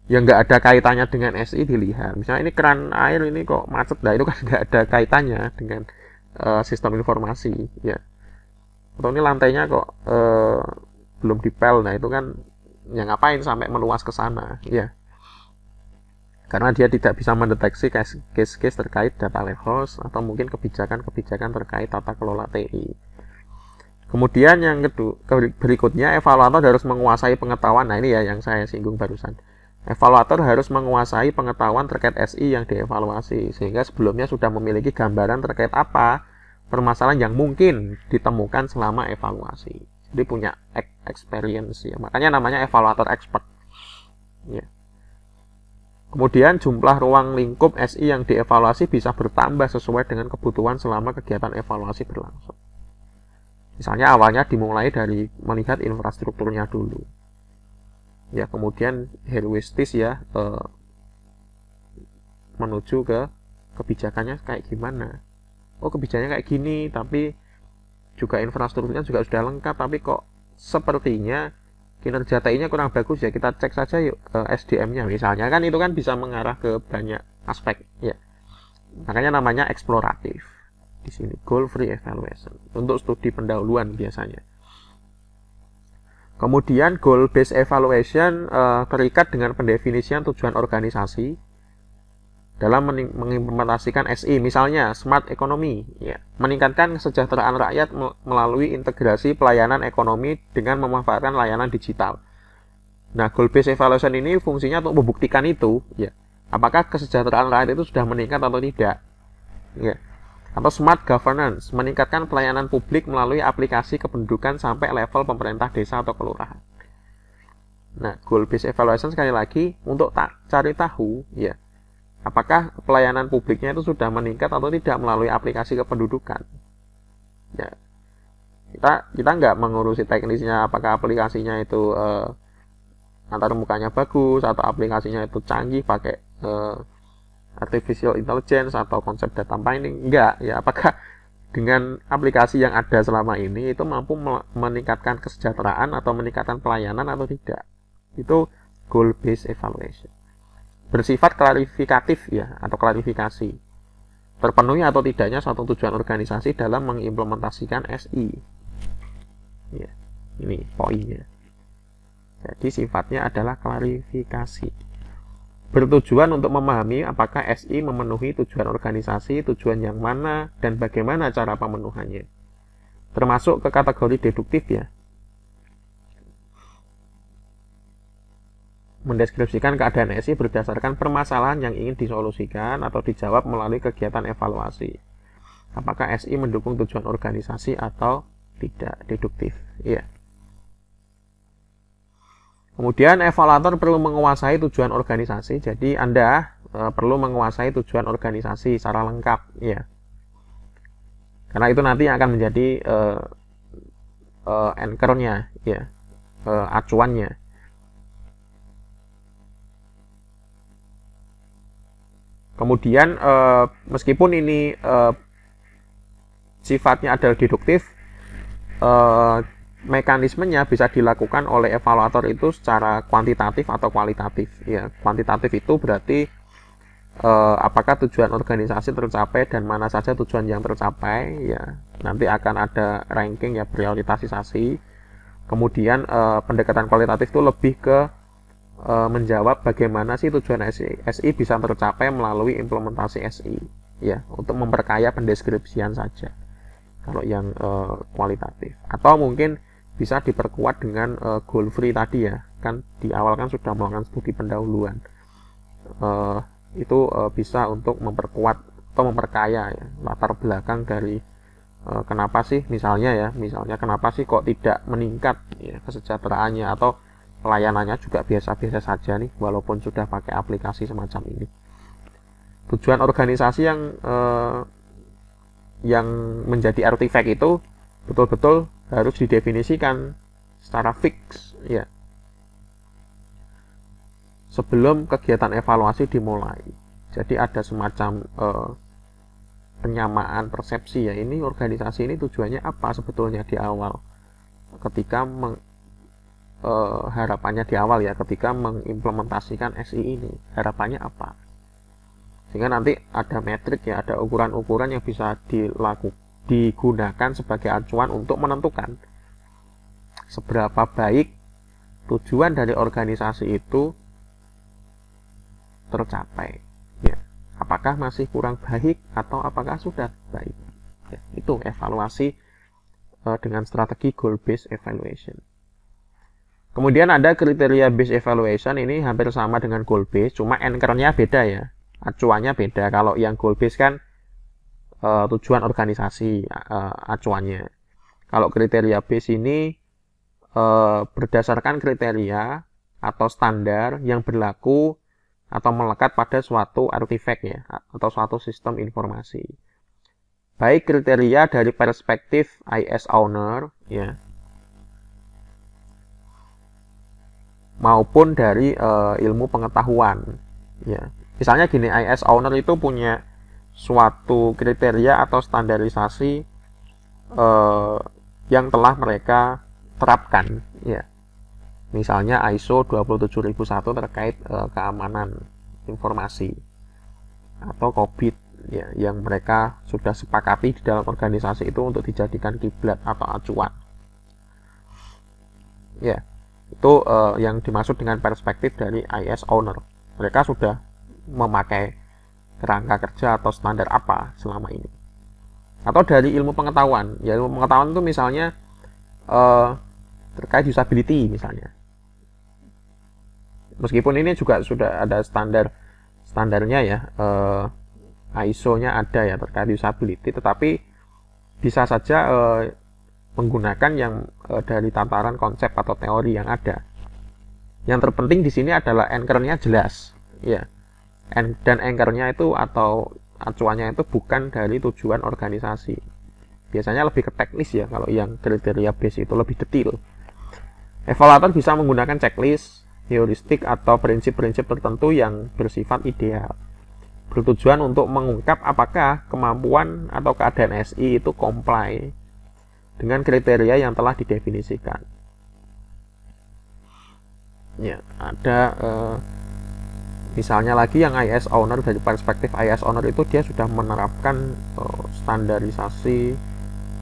[SPEAKER 1] yang nggak ada kaitannya dengan SI dilihat, misalnya ini keran air ini kok macet, nah itu kan nggak ada kaitannya dengan sistem informasi ya. Atau ini lantainya kok belum dipel, nah itu kan yang ngapain sampai meluas ke sana ya, karena dia tidak bisa mendeteksi case-case terkait data warehouse atau mungkin kebijakan-kebijakan terkait tata kelola TI. Kemudian yang berikutnya, evaluator harus menguasai pengetahuan. Nah ini ya yang saya singgung barusan. Evaluator harus menguasai pengetahuan terkait SI yang dievaluasi, sehingga sebelumnya sudah memiliki gambaran terkait apa permasalahan yang mungkin ditemukan selama evaluasi. Jadi punya experience ya, makanya namanya evaluator expert ya. Kemudian jumlah ruang lingkup SI yang dievaluasi bisa bertambah sesuai dengan kebutuhan selama kegiatan evaluasi berlangsung. Misalnya awalnya dimulai dari melihat infrastrukturnya dulu ya, kemudian heuristis ya, menuju ke kebijakannya kayak gimana. Oh, kebijakannya kayak gini, tapi juga infrastrukturnya juga sudah lengkap, tapi kok sepertinya kinerja TI-nya kurang bagus ya, kita cek saja yuk SDM-nya misalnya, kan itu kan bisa mengarah ke banyak aspek ya. Makanya namanya eksploratif di sini, goal free evaluation, untuk studi pendahuluan biasanya. Kemudian goal based evaluation terikat dengan pendefinisian tujuan organisasi dalam mengimplementasikan SI, misalnya smart economy, ya, meningkatkan kesejahteraan rakyat melalui integrasi pelayanan ekonomi dengan memanfaatkan layanan digital. Nah, goal based evaluation ini fungsinya untuk membuktikan itu, ya, apakah kesejahteraan rakyat itu sudah meningkat atau tidak, ya. Atau smart governance, meningkatkan pelayanan publik melalui aplikasi kependudukan sampai level pemerintah desa atau kelurahan. Nah, goal based evaluation sekali lagi untuk cari tahu, ya, apakah pelayanan publiknya itu sudah meningkat atau tidak melalui aplikasi kependudukan. Ya, kita nggak mengurusi teknisnya, apakah aplikasinya itu antar mukanya bagus atau aplikasinya itu canggih pakai artificial intelligence atau konsep data mining, enggak ya, apakah dengan aplikasi yang ada selama ini itu mampu meningkatkan kesejahteraan atau meningkatkan pelayanan atau tidak. Itu goal based evaluation, bersifat klarifikatif ya, atau klarifikasi terpenuhi atau tidaknya suatu tujuan organisasi dalam mengimplementasikan SI ya, ini poinnya. Jadi sifatnya adalah klarifikasi, bertujuan untuk memahami apakah SI memenuhi tujuan organisasi, tujuan yang mana, dan bagaimana cara pemenuhannya. Termasuk ke kategori deduktif ya. Mendeskripsikan keadaan SI berdasarkan permasalahan yang ingin disolusikan atau dijawab melalui kegiatan evaluasi. Apakah SI mendukung tujuan organisasi atau tidak, deduktif. Ya. Kemudian evaluator perlu menguasai tujuan organisasi. Jadi Anda perlu menguasai tujuan organisasi secara lengkap ya. Karena itu nanti akan menjadi anchor-nya ya, acuannya. Kemudian meskipun ini sifatnya adalah deduktif, mekanismenya bisa dilakukan oleh evaluator itu secara kuantitatif atau kualitatif ya. Kuantitatif itu berarti apakah tujuan organisasi tercapai dan mana saja tujuan yang tercapai ya. Nanti akan ada ranking ya, prioritasisasi. Kemudian pendekatan kualitatif itu lebih ke menjawab bagaimana sih tujuan SI bisa tercapai melalui implementasi SI ya, untuk memperkaya pendeskripsian saja kalau yang kualitatif. Atau mungkin bisa diperkuat dengan goal free tadi ya, kan di awal kan sudah melakukan studi pendahuluan, itu bisa untuk memperkuat atau memperkaya ya, latar belakang dari kenapa sih misalnya kenapa sih kok tidak meningkat ya kesejahteraannya, atau pelayanannya juga biasa-biasa saja nih walaupun sudah pakai aplikasi semacam ini. Tujuan organisasi yang menjadi artifak itu betul-betul harus didefinisikan secara fix ya, sebelum kegiatan evaluasi dimulai. Jadi ada semacam penyamaan persepsi ya, ini organisasi ini tujuannya apa sebetulnya di awal, ketika harapannya di awal ya, ketika mengimplementasikan SI ini harapannya apa, sehingga nanti ada metrik ya, ada ukuran-ukuran yang bisa digunakan sebagai acuan untuk menentukan seberapa baik tujuan dari organisasi itu tercapai ya, apakah masih kurang baik atau apakah sudah baik ya. Itu evaluasi dengan strategi goal based evaluation. Kemudian ada kriteria based evaluation, ini hampir sama dengan goal based, cuma anchor-nya beda ya, acuannya beda. Kalau yang goal based kan tujuan organisasi acuannya. Kalau kriteria base ini berdasarkan kriteria atau standar yang berlaku atau melekat pada suatu artifak ya, atau suatu sistem informasi. Baik kriteria dari perspektif IS owner ya, maupun dari ilmu pengetahuan ya, Misalnya gini, IS owner itu punya suatu kriteria atau standarisasi yang telah mereka terapkan, ya. Misalnya ISO 27001 terkait keamanan informasi, atau COBIT, ya, yang mereka sudah sepakati di dalam organisasi itu untuk dijadikan kiblat atau acuan. Ya, itu yang dimaksud dengan perspektif dari IS owner. Mereka sudah memakai kerangka kerja atau standar apa selama ini. Atau dari ilmu pengetahuan, ya, ilmu pengetahuan itu misalnya terkait usability misalnya. Meskipun ini juga sudah ada standarnya ya, ISO-nya ada ya terkait usability, tetapi bisa saja menggunakan yang dari tataran konsep atau teori yang ada. Yang terpenting di sini adalah anchor-nya jelas, ya. Dan anchor-nya itu atau acuannya itu bukan dari tujuan organisasi. Biasanya lebih ke teknis ya, kalau yang kriteria base itu lebih detail. Evaluator bisa menggunakan checklist, heuristik, atau prinsip-prinsip tertentu yang bersifat ideal, bertujuan untuk mengungkap apakah kemampuan atau keadaan SI itu comply dengan kriteria yang telah didefinisikan. Ya, ada misalnya lagi yang IS owner, dari perspektif IS owner itu dia sudah menerapkan standarisasi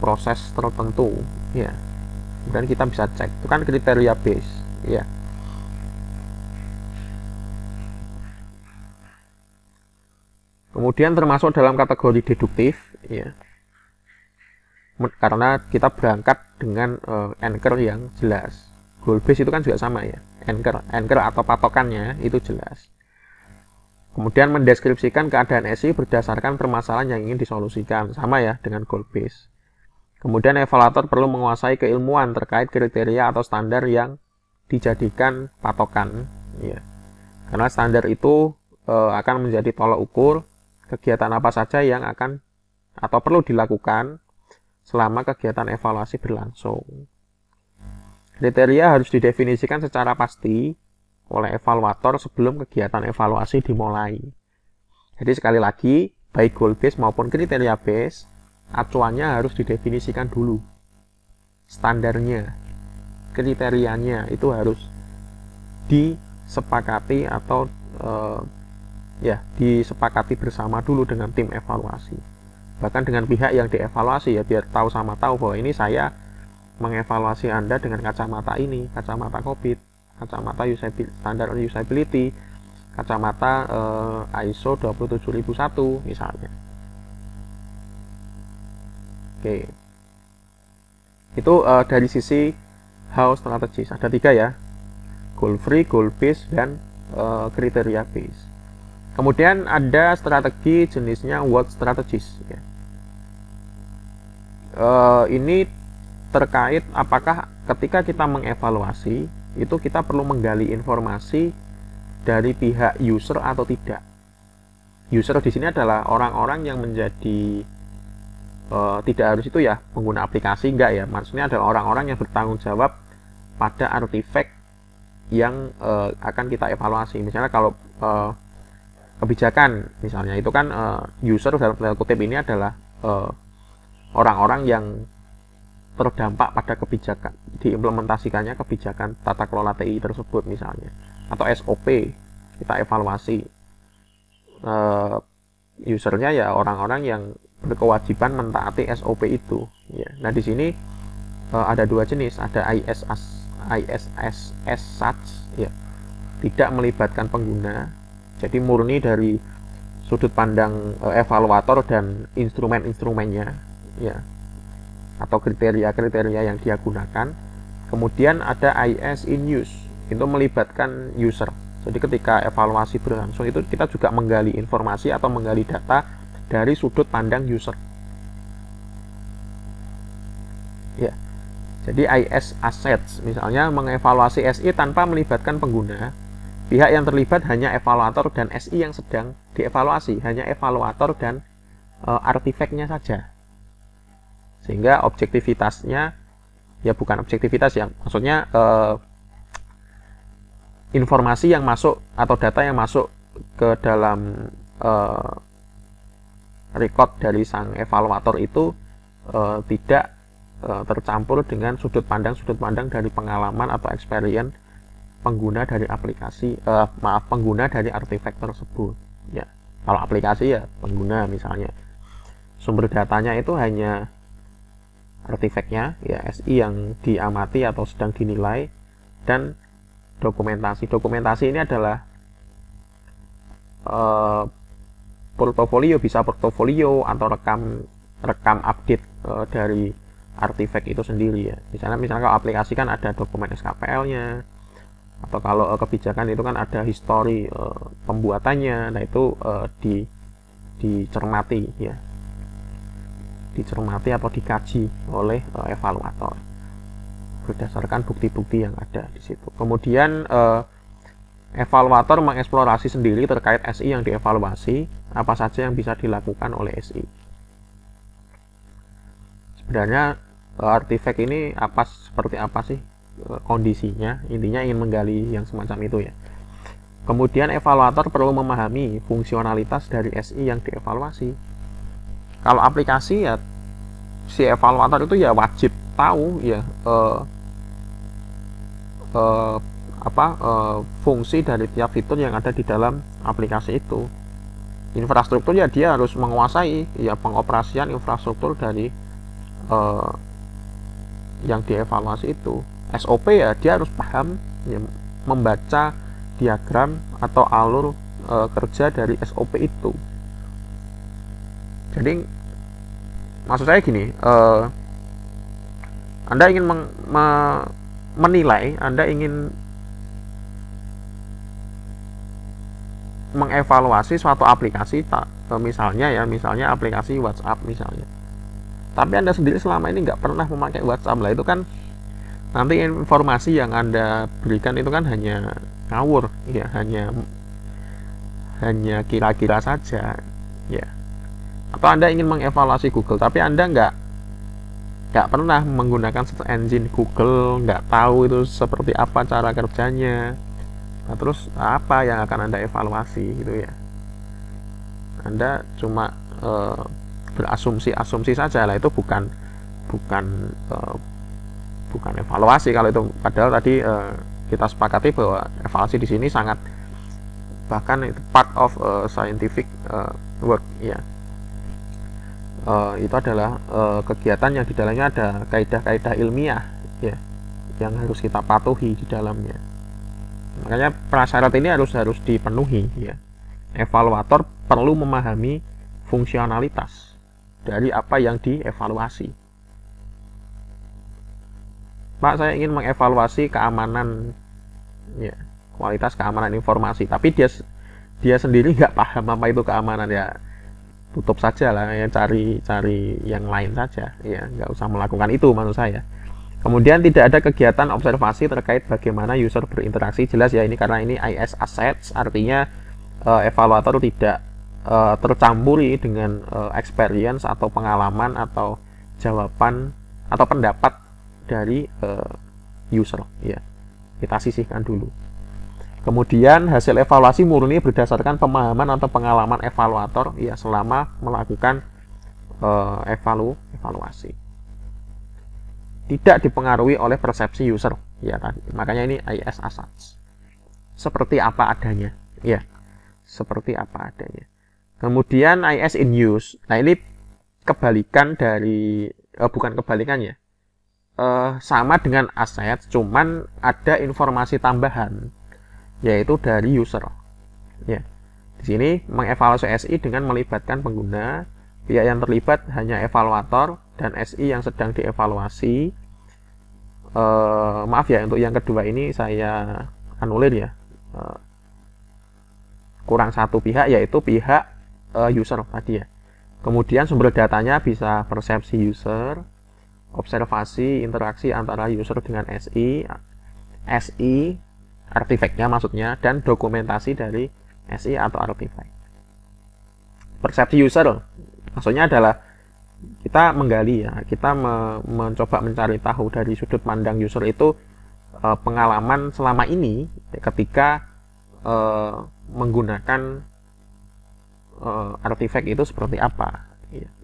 [SPEAKER 1] proses tertentu, ya. Kemudian kita bisa cek, itu kan kriteria base, ya. Kemudian termasuk dalam kategori deduktif, ya. Karena kita berangkat dengan anchor yang jelas. Goal base itu kan juga sama ya, anchor atau patokannya itu jelas. Kemudian mendeskripsikan keadaan SI berdasarkan permasalahan yang ingin disolusikan, sama ya dengan goal base. Kemudian evaluator perlu menguasai keilmuan terkait kriteria atau standar yang dijadikan patokan, ya. Karena standar itu akan menjadi tolak ukur kegiatan apa saja yang akan atau perlu dilakukan selama kegiatan evaluasi berlangsung. Kriteria harus didefinisikan secara pasti oleh evaluator sebelum kegiatan evaluasi dimulai. Jadi sekali lagi, baik goal base maupun kriteria base, acuannya harus didefinisikan dulu. Standarnya, kriterianya itu harus disepakati atau disepakati bersama dulu dengan tim evaluasi. Bahkan dengan pihak yang dievaluasi, ya, biar tahu sama tahu bahwa ini saya mengevaluasi Anda dengan kacamata ini, kacamata COBIT, kacamata standar usability, kacamata ISO 27001 misalnya. Oke. Itu dari sisi how strategis. Ada 3 ya. Goal free, goal based, dan kriteria based. Kemudian ada strategi jenisnya work strategis, ya. Ini terkait apakah ketika kita mengevaluasi itu kita perlu menggali informasi dari pihak user atau tidak. User di sini adalah orang-orang yang menjadi tidak harus itu ya pengguna aplikasi, enggak ya. Maksudnya adalah orang-orang yang bertanggung jawab pada artefak yang akan kita evaluasi. Misalnya kalau kebijakan misalnya itu kan user dalam tanda kutip ini adalah orang-orang yang terdampak pada kebijakan, diimplementasikannya kebijakan tata kelola TI tersebut misalnya, atau SOP kita evaluasi. Usernya ya orang-orang yang berkewajiban mentaati SOP itu, ya. Nah di sini ada 2 jenis, ada ISSS such, ya, tidak melibatkan pengguna, jadi murni dari sudut pandang evaluator dan instrumen-instrumennya, ya, atau kriteria-kriteria yang dia gunakan. Kemudian ada IS in use, itu melibatkan user. Jadi ketika evaluasi berlangsung itu kita juga menggali informasi atau menggali data dari sudut pandang user. Ya. Jadi IS assets misalnya mengevaluasi SI tanpa melibatkan pengguna. Pihak yang terlibat hanya evaluator dan SI yang sedang dievaluasi, hanya evaluator dan artefaknya saja. Sehingga objektivitasnya ya bukan objektivitas ya, maksudnya informasi yang masuk atau data yang masuk ke dalam record dari sang evaluator itu tidak tercampur dengan sudut pandang dari pengalaman atau experience pengguna dari aplikasi, pengguna dari artefak tersebut. Ya, kalau aplikasi ya pengguna misalnya. Sumber datanya itu hanya artefaknya, ya SI yang diamati atau sedang dinilai, dan dokumentasi. Dokumentasi ini adalah portofolio, bisa portofolio atau rekam update dari artefak itu sendiri ya. Misalnya kalau aplikasi kan ada dokumen SKPL-nya, atau kalau kebijakan itu kan ada histori pembuatannya. Nah itu dicermati ya, dicermati atau dikaji oleh evaluator berdasarkan bukti-bukti yang ada di situ. Kemudian evaluator mengeksplorasi sendiri terkait SI yang dievaluasi, apa saja yang bisa dilakukan oleh SI. Sebenarnya artefak ini seperti apa sih kondisinya, intinya ingin menggali yang semacam itu ya. Kemudian evaluator perlu memahami fungsionalitas dari SI yang dievaluasi. Kalau aplikasi ya si evaluator itu ya wajib tahu ya fungsi dari tiap fitur yang ada di dalam aplikasi itu. Infrastruktur ya dia harus menguasai ya pengoperasian infrastruktur dari yang dievaluasi itu. SOP ya dia harus paham ya, membaca diagram atau alur kerja dari SOP itu. Jadi maksud saya gini, Anda ingin menilai, Anda ingin mengevaluasi suatu aplikasi, misalnya aplikasi WhatsApp misalnya. Tapi Anda sendiri selama ini nggak pernah memakai WhatsApp, lah itu kan nanti informasi yang Anda berikan itu kan hanya ngawur ya, hanya kira-kira saja ya. Atau Anda ingin mengevaluasi Google tapi Anda nggak pernah menggunakan search engine Google, nggak tahu itu seperti apa cara kerjanya. Nah, terus apa yang akan Anda evaluasi gitu ya? Anda cuma berasumsi saja, lah itu bukan evaluasi kalau itu. Padahal tadi kita sepakati bahwa evaluasi di sini sangat, bahkan itu part of scientific work ya. Itu adalah kegiatan yang di dalamnya ada kaidah-kaidah ilmiah ya, yang harus kita patuhi di dalamnya. Makanya prasyarat ini harus dipenuhi ya. Evaluator perlu memahami fungsionalitas dari apa yang dievaluasi. Pak, saya ingin mengevaluasi keamanan ya, kualitas keamanan informasi, tapi dia sendiri nggak paham apa itu keamanan ya. Tutup saja lah ya, cari yang lain saja ya, nggak usah melakukan itu maksud saya. Kemudian tidak ada kegiatan observasi terkait bagaimana user berinteraksi. Jelas ya, ini karena ini IS assets, artinya evaluator tidak tercampuri dengan experience atau pengalaman atau jawaban atau pendapat dari user ya. Kita sisihkan dulu. Kemudian hasil evaluasi murni berdasarkan pemahaman atau pengalaman evaluator ya selama melakukan evaluasi. Tidak dipengaruhi oleh persepsi user ya tadi. Makanya ini IS assets. Seperti apa adanya ya. Seperti apa adanya. Kemudian IS in use. Nah, ini kebalikan dari bukan kebalikannya. Sama dengan aset, cuman ada informasi tambahan, yaitu dari user. Ya. Di sini mengevaluasi SI dengan melibatkan pengguna. Pihak yang terlibat hanya evaluator dan SI yang sedang dievaluasi. Maaf ya, untuk yang kedua ini saya anulir ya. Kurang satu pihak, yaitu pihak user tadi ya. Kemudian sumber datanya bisa persepsi user, observasi interaksi antara user dengan SI, artefaknya maksudnya, dan dokumentasi dari SI atau artefak. Persepsi user maksudnya adalah kita menggali ya, kita mencoba mencari tahu dari sudut pandang user itu pengalaman selama ini ketika menggunakan artifact itu seperti apa.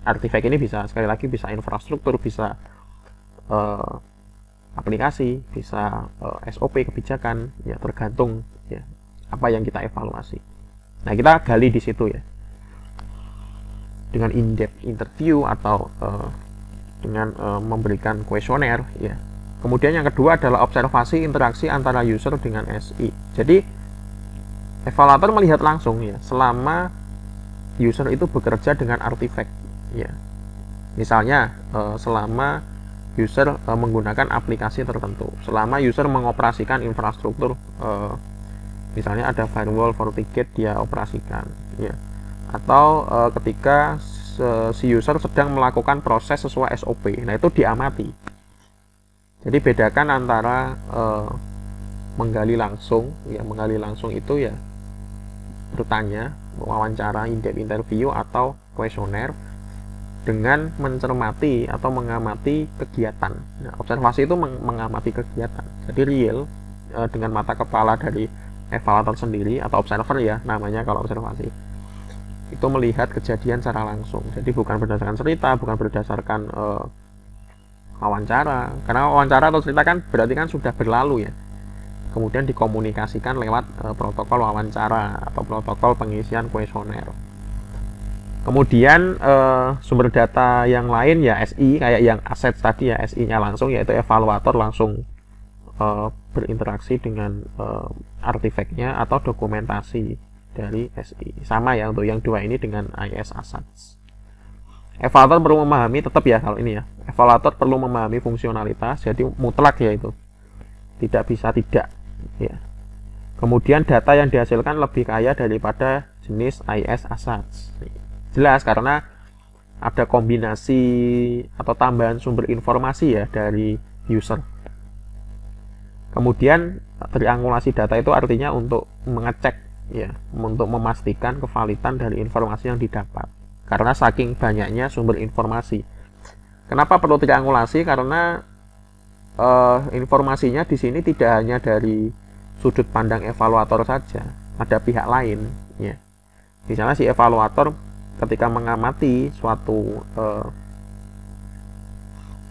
[SPEAKER 1] Artifact ini bisa, sekali lagi, bisa infrastruktur, bisa aplikasi, bisa SOP, kebijakan, ya tergantung ya apa yang kita evaluasi. Nah, kita gali di situ ya, dengan in-depth interview atau dengan memberikan kuesioner ya. Kemudian yang kedua adalah observasi interaksi antara user dengan SI. Jadi evaluator melihat langsung ya selama user itu bekerja dengan artifact ya. Misalnya selama user menggunakan aplikasi tertentu, selama user mengoperasikan infrastruktur, misalnya ada firewall, FortiGate dia operasikan ya, atau ketika si user sedang melakukan proses sesuai SOP. Nah, itu diamati. Jadi bedakan antara menggali langsung ya, menggali langsung itu ya bertanya, wawancara, in-depth interview atau kuesioner, dengan mencermati atau mengamati kegiatan. Nah, observasi itu mengamati kegiatan. Jadi real, dengan mata kepala dari evaluator sendiri atau observer ya namanya kalau observasi. Itu melihat kejadian secara langsung. Jadi bukan berdasarkan cerita, bukan berdasarkan wawancara. Karena wawancara atau cerita kan berarti kan sudah berlalu ya. Kemudian dikomunikasikan lewat protokol wawancara atau protokol pengisian kuesioner. Kemudian sumber data yang lain ya SI, kayak yang aset tadi ya, SI-nya langsung, yaitu evaluator langsung berinteraksi dengan artifactnya atau dokumentasi dari SI. Sama ya untuk yang dua ini dengan IS Assets. Evaluator perlu memahami, tetap ya kalau ini ya, evaluator perlu memahami fungsionalitas, jadi mutlak ya itu, tidak bisa tidak ya. Kemudian data yang dihasilkan lebih kaya daripada jenis IS Assets. Jelas karena ada kombinasi atau tambahan sumber informasi ya dari user. Kemudian triangulasi data itu artinya untuk mengecek ya, untuk memastikan kevalidan dari informasi yang didapat. Karena saking banyaknya sumber informasi. Kenapa perlu triangulasi? Karena informasinya di sini tidak hanya dari sudut pandang evaluator saja, ada pihak lain ya. Misalnya si evaluator ketika mengamati suatu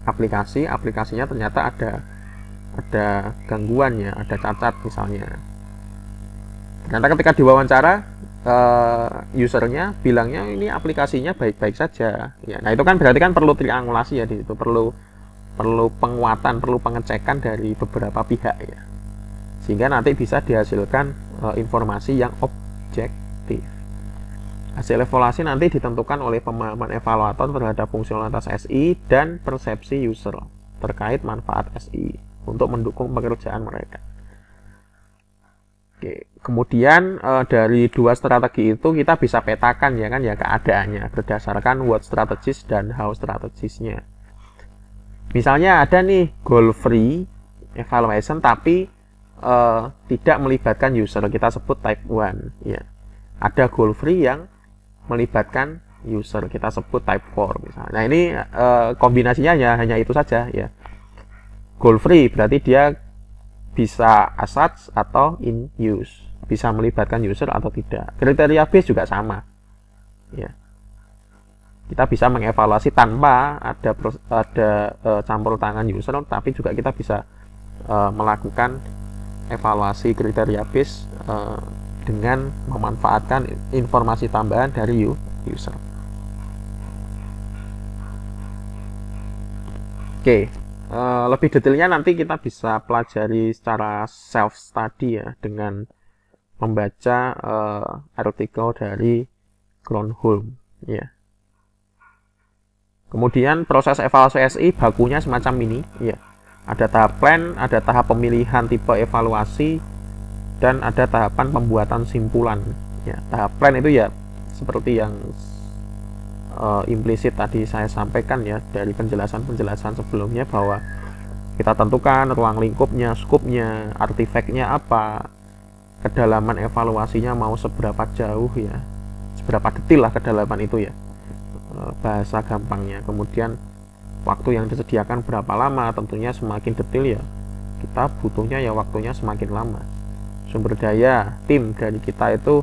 [SPEAKER 1] aplikasinya ternyata ada gangguannya, ada cacat misalnya. Ternyata ketika diwawancara usernya bilangnya ini aplikasinya baik-baik saja. Ya, nah itu kan berarti kan perlu triangulasi ya, di situ perlu penguatan, perlu pengecekan dari beberapa pihak ya, sehingga nanti bisa dihasilkan informasi yang objektif. Hasil evaluasi nanti ditentukan oleh pemahaman evaluator terhadap fungsionalitas SI dan persepsi user terkait manfaat SI untuk mendukung pekerjaan mereka. Oke, kemudian dari dua strategi itu kita bisa petakan ya kan ya keadaannya berdasarkan what strategies dan how strategies-nya. Misalnya ada nih goal free evaluation tapi tidak melibatkan user, kita sebut type 1 ya. Ada goal free yang melibatkan user, kita sebut type 4 misalnya. Nah ini kombinasinya hanya itu saja ya. Goal free berarti dia bisa assets atau in use, bisa melibatkan user atau tidak. Kriteria base juga sama ya. Kita bisa mengevaluasi tanpa ada campur tangan user, tapi juga kita bisa melakukan evaluasi kriteria base dengan memanfaatkan informasi tambahan dari user. Oke, lebih detailnya nanti kita bisa pelajari secara self study ya, dengan membaca artikel dari Gronholm ya. Kemudian proses evaluasi SI bakunya semacam ini ya. Ada tahap plan, ada tahap pemilihan tipe evaluasi, dan ada tahapan pembuatan simpulan ya. Tahap plan itu ya seperti yang implisit tadi saya sampaikan ya dari penjelasan sebelumnya, bahwa kita tentukan ruang lingkupnya, skupnya, artifactnya apa, kedalaman evaluasinya mau seberapa jauh ya, seberapa detail lah kedalaman itu ya, bahasa gampangnya. Kemudian waktu yang disediakan berapa lama, tentunya semakin detail ya kita butuhnya ya waktunya semakin lama. sumber daya tim dari kita itu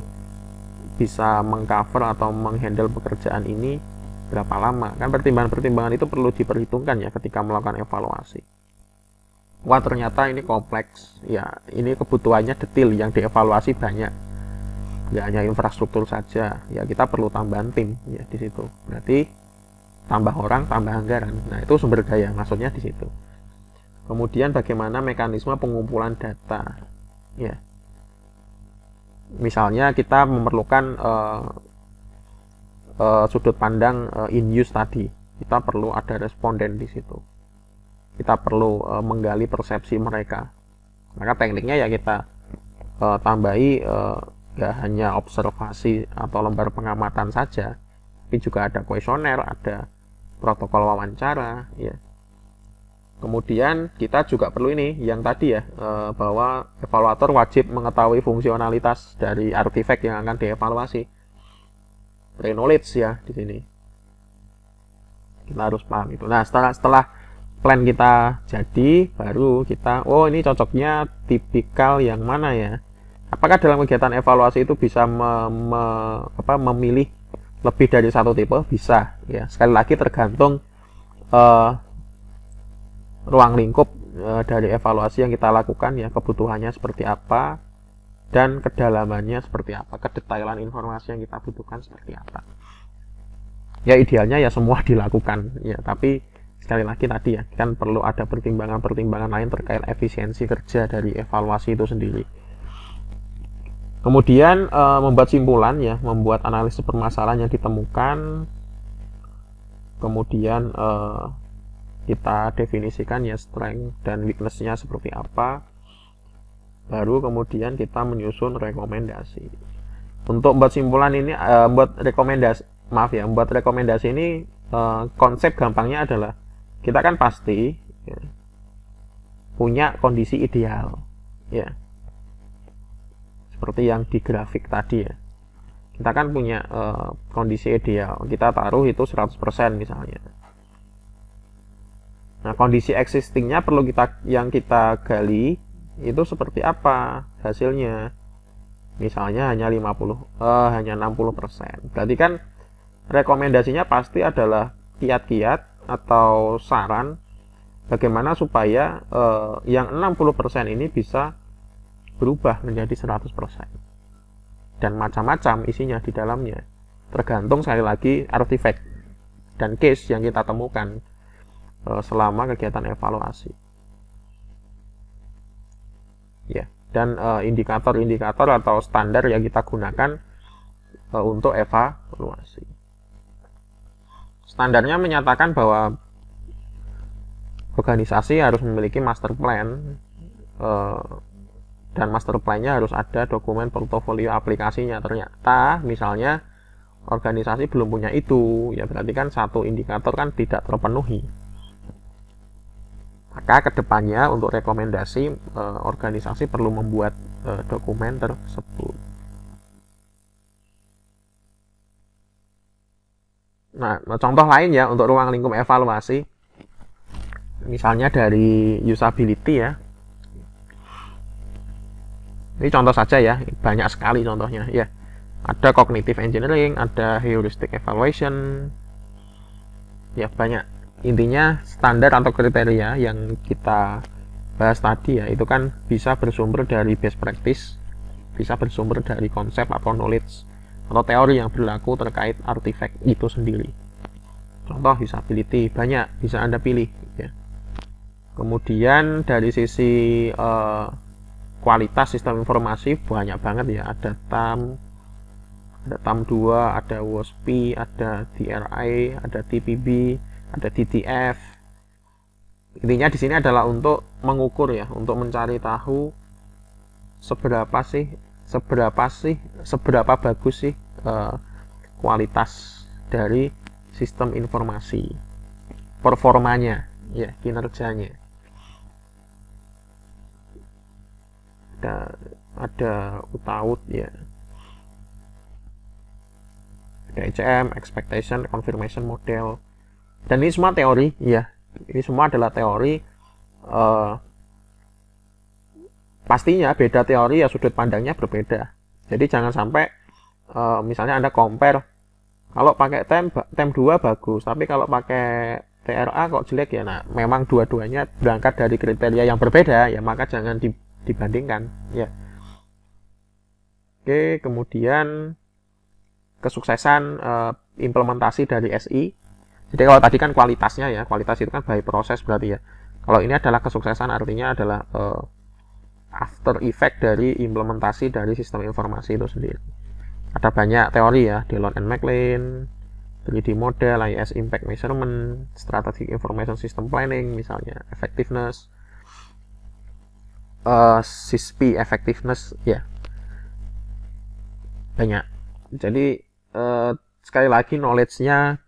[SPEAKER 1] bisa mengcover atau menghandle pekerjaan ini berapa lama. Kan pertimbangan-pertimbangan itu perlu diperhitungkan ya ketika melakukan evaluasi. Wah, ternyata ini kompleks ya, ini kebutuhannya detail, yang dievaluasi banyak, nggak hanya infrastruktur saja ya, kita perlu tambahan tim ya di situ. Berarti tambah orang, tambah anggaran. Nah, itu sumber daya maksudnya di situ. Kemudian bagaimana mekanisme pengumpulan data ya. Misalnya kita memerlukan sudut pandang in use tadi, kita perlu ada responden di situ. Kita perlu menggali persepsi mereka. Maka tekniknya ya kita tambahi gak hanya observasi atau lembar pengamatan saja, tapi juga ada kuesioner, ada protokol wawancara ya. Kemudian kita juga perlu ini yang tadi ya, bahwa evaluator wajib mengetahui fungsionalitas dari artifak yang akan dievaluasi. Pre-knowledge ya di sini. Kita harus paham itu. Nah, setelah plan kita jadi, baru kita ini cocoknya tipikal yang mana ya. Apakah dalam kegiatan evaluasi itu bisa memilih lebih dari satu tipe? Bisa ya. Sekali lagi tergantung ruang lingkup dari evaluasi yang kita lakukan ya, kebutuhannya seperti apa dan kedalamannya seperti apa, kedetailan informasi yang kita butuhkan seperti apa. Ya idealnya ya semua dilakukan ya, tapi sekali lagi tadi ya, kan perlu ada pertimbangan-pertimbangan lain terkait efisiensi kerja dari evaluasi itu sendiri. Kemudian membuat simpulan ya, membuat analisis permasalahan yang ditemukan. Kemudian kita definisikan ya strength dan weakness-nya seperti apa. Baru kemudian kita menyusun rekomendasi. Untuk membuat simpulan ini, membuat rekomendasi ini, konsep gampangnya adalah kita kan pasti ya, punya kondisi ideal ya, seperti yang di grafik tadi ya. Kita kan punya kondisi ideal, kita taruh itu 100% misalnya. Nah, kondisi existingnya perlu yang kita gali itu seperti apa hasilnya. Misalnya hanya 60%. Berarti kan rekomendasinya pasti adalah kiat-kiat atau saran bagaimana supaya yang 60% ini bisa berubah menjadi 100%. Dan macam-macam isinya di dalamnya. Tergantung sekali lagi artifact dan case yang kita temukan selama kegiatan evaluasi ya, dan indikator-indikator atau standar yang kita gunakan untuk evaluasi. Standarnya menyatakan bahwa organisasi harus memiliki master plan, dan master plan-nya harus ada dokumen portofolio aplikasinya. Ternyata misalnya organisasi belum punya itu ya, berarti kan satu indikator kan tidak terpenuhi. Maka kedepannya untuk rekomendasi organisasi perlu membuat dokumen tersebut. Nah, contoh lain ya untuk ruang lingkup evaluasi, misalnya dari usability ya. Ini contoh saja ya, banyak sekali contohnya ya. Ada cognitive engineering, ada heuristic evaluation, ya banyak. Intinya standar atau kriteria yang kita bahas tadi ya, itu kan bisa bersumber dari best practice, bisa bersumber dari konsep atau knowledge atau teori yang berlaku terkait artifact itu sendiri. Contoh usability banyak bisa Anda pilih ya. Kemudian dari sisi kualitas sistem informasi banyak banget ya, ada TAM 2, ada WOSP, ada DRI, ada TPB, ada DTF. Intinya di sini adalah untuk mengukur ya, untuk mencari tahu seberapa bagus sih kualitas dari sistem informasi, performanya ya, kinerjanya. Ada UTAUT ya, ada ECM, expectation, confirmation model. Dan ini semua teori ya, ini semua adalah teori pastinya beda teori ya, sudut pandangnya berbeda. Jadi jangan sampai misalnya Anda compare, kalau pakai TEM 2 bagus, tapi kalau pakai TRA kok jelek ya. Nah, memang dua-duanya berangkat dari kriteria yang berbeda ya, maka jangan dibandingkan ya. Oke, kemudian kesuksesan implementasi dari SI. Jadi kalau tadi kan kualitasnya ya, kualitas itu kan by proses berarti ya. Kalau ini adalah kesuksesan, artinya adalah after effect dari implementasi dari sistem informasi itu sendiri. Ada banyak teori ya, Dillon and McLean, 3D model, IS impact measurement, strategic information system planning, misalnya effectiveness, SISP effectiveness, ya banyak. Jadi sekali lagi knowledge-nya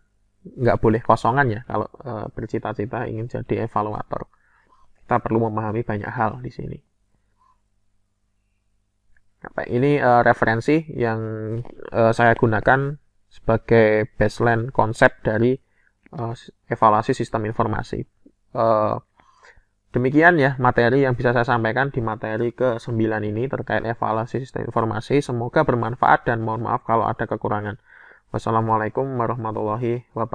[SPEAKER 1] nggak boleh kosongan ya kalau bercita-cita ingin jadi evaluator. Kita perlu memahami banyak hal di sini. Ini referensi yang saya gunakan sebagai baseline konsep dari evaluasi sistem informasi. Demikian ya materi yang bisa saya sampaikan di materi ke-9 ini terkait evaluasi sistem informasi. Semoga bermanfaat dan mohon maaf kalau ada kekurangan. Wassalamualaikum warahmatullahi wabarakatuh.